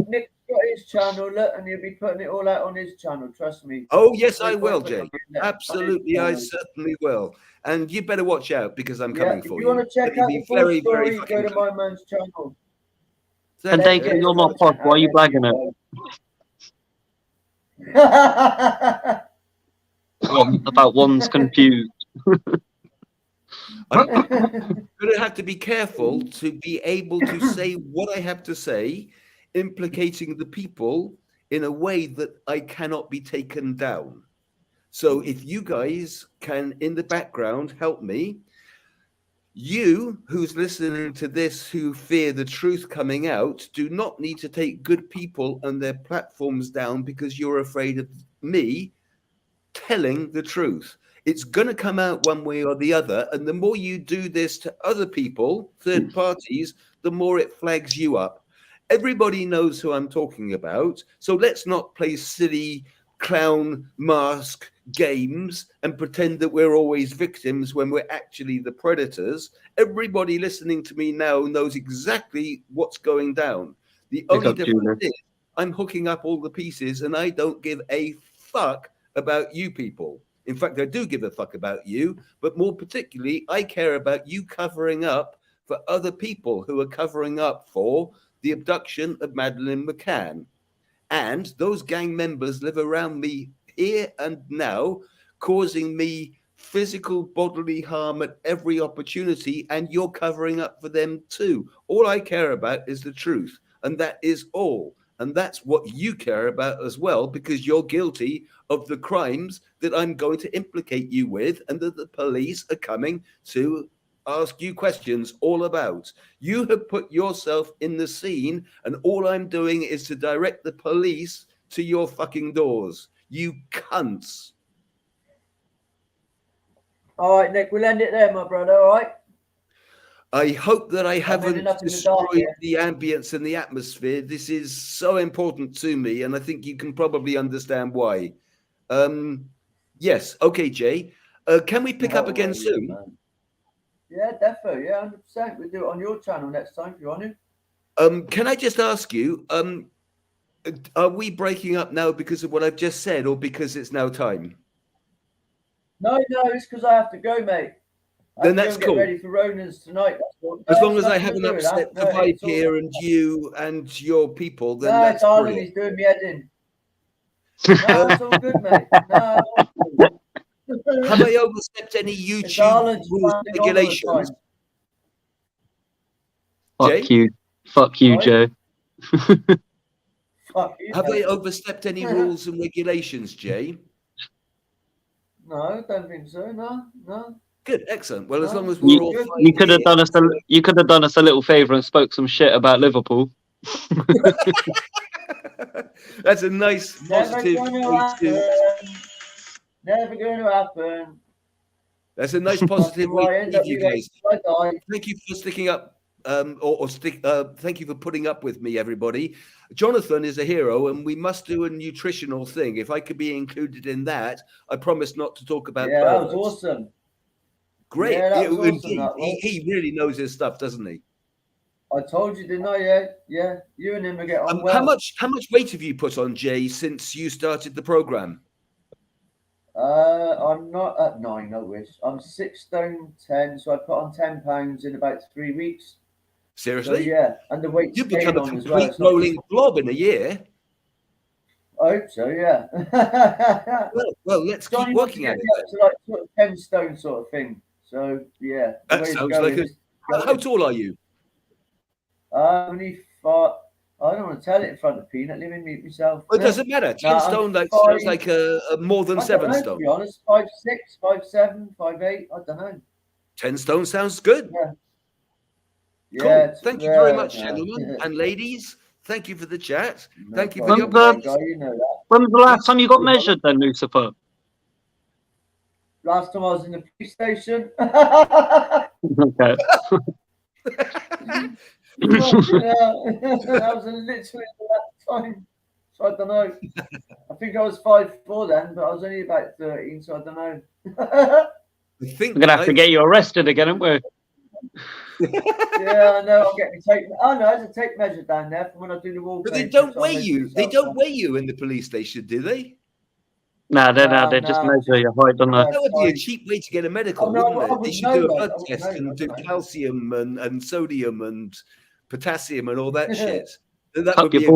Nick's got his channel, look, and he'll be putting it all out on his channel, trust me. Oh, yes, I will, Jake. Absolutely, I certainly will. And you better watch out, because I'm coming for you. If you want to check out the full story, go to my man's channel. Pandeco, you're not posh, why are you blagging it? About one's confused. I'm going to have to be careful to be able to say what I have to say, implicating the people in a way that I cannot be taken down. So if you guys can, in the background, help me, you who's listening to this who fear the truth coming out do not need to take good people and their platforms down because you're afraid of me telling the truth. It's going to come out one way or the other. And the more you do this to other people, third parties, the more it flags you up. Everybody knows who I'm talking about. So let's not play silly clown mask games and pretend that we're always victims when we're actually the predators. Everybody listening to me now knows exactly what's going down. The only difference is I'm hooking up all the pieces, and I don't give a fuck about you people. In fact, I do give a fuck about you, but more particularly, I care about you covering up for other people who are covering up for the abduction of Madeleine McCann. And those gang members live around me here and now, causing me physical bodily harm at every opportunity, and you're covering up for them too. All I care about is the truth, and that is all. And that's what you care about as well, because you're guilty of the crimes that I'm going to implicate you with, and that the police are coming to ask you questions all about. You have put yourself in the scene, and all I'm doing is to direct the police to your fucking doors. You cunts. All right, Nick, we'll end it there, my brother, all right? I hope that I haven't destroyed the ambience and the atmosphere. This is so important to me, and I think you can probably understand why. Yes. Okay, Jay. Can we pick up again soon? Yeah, defo. Yeah, 100%. We'll do it on your channel next time if you want to. Can I just ask you, are we breaking up now because of what I've just said, or because it's now time? No, it's because I have to go, mate. Then that's get cool. ready for Ronan's tonight. As long as I haven't upset the vibe here and you and your people, then that's darling, brilliant. he's doing me head in. No, it's all good, mate. No. Have I overstepped any YouTube rules and regulations? Fuck you, Joe. Fuck you. Have I overstepped any rules and regulations, Jay? No, I don't think so. No. Good, excellent. Well, as long as we're all fine you could have here, done us you could have done us a little favour and spoke some shit about Liverpool. That's a nice positive way to. Never going to happen. That's a nice positive way to leave you guys. Thank you for sticking up, thank you for putting up with me, everybody. Jonathan is a hero, and we must do a nutritional thing. If I could be included in that, I promise not to talk about. Yeah, that was awesome. Great. Yeah, that was indeed. Awesome, he really knows his stuff, doesn't he? I told you, didn't I? Yeah. You and him will get on well. How much weight have you put on, Jay, since you started the program? I'm not at 9, I wish. I'm 6 stone 10, so I put on 10 pounds in about 3 weeks. Seriously? So, yeah, and the weight you've become a complete rolling blob in a year. I hope so, yeah. well, let's keep working at it. To like sort of 10 stone sort of thing. So yeah, that sounds like how tall are you? Only 5. I don't want to tell it in front of Peanut. Let me mute myself. Well, it doesn't matter. 10 stone sounds like a more than 7 stone. To be honest, 5'6", 5'7", 5'8". I don't know. 10 stone sounds good. Yeah. Cool. Yeah. Thank you very much, gentlemen and ladies. Thank you for the chat. Thank you for your When was the last time you got measured then, Lucifer? Last time I was in the police station. Okay. That was literally that time. So I don't know. I think I was 5'4" then, but I was only about 13, so I don't know. I think we're gonna have to get you arrested again, aren't we? Yeah, I know. I'll get me tape. Oh no, there's a tape measure down there from when I do the wall. But they don't weigh you. They don't weigh you in the police station, do they? No, they just measure your height, don't they? That would be a cheap way to get a medical, wouldn't it? They should do a blood test and do calcium and sodium and potassium and all that shit. Cup your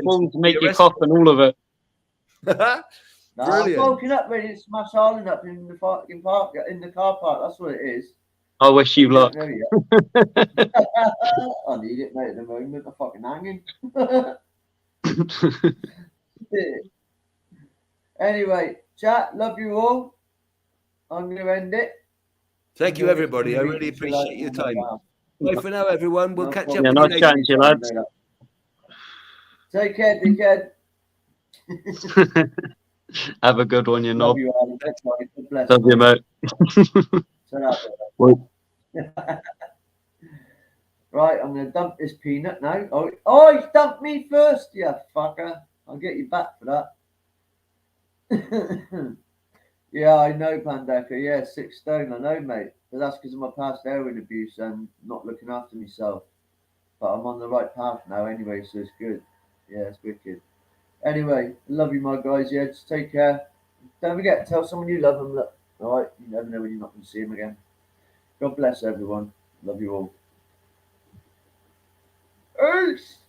balls, make you cough and all of it. I'm woken up ready to smash Harlan up in the fucking park, in the car park. That's what it is. I wish you luck. I need it, mate, at the moment. I'm fucking hanging. Anyway, chat, love you all. I'm going to end it. Thank you, everybody. I really appreciate your time. Bye for now, everyone. We'll catch up. Yeah, nice chatting to you, lads. Take care, dickhead. Have a good one, you knob. Love you, mate. Right, I'm going to dump this peanut now. Oh, you dumped me first, you fucker. I'll get you back for that. Yeah, I know, Pandeka. Yeah, 6 stone. I know, mate. But that's because of my past heroin abuse and not looking after myself. But I'm on the right path now anyway, so it's good. Yeah, it's wicked. Anyway, love you, my guys. Yeah, just take care. Don't forget, tell someone you love them. Look, all right? You never know when you're not going to see them again. God bless everyone. Love you all. Peace.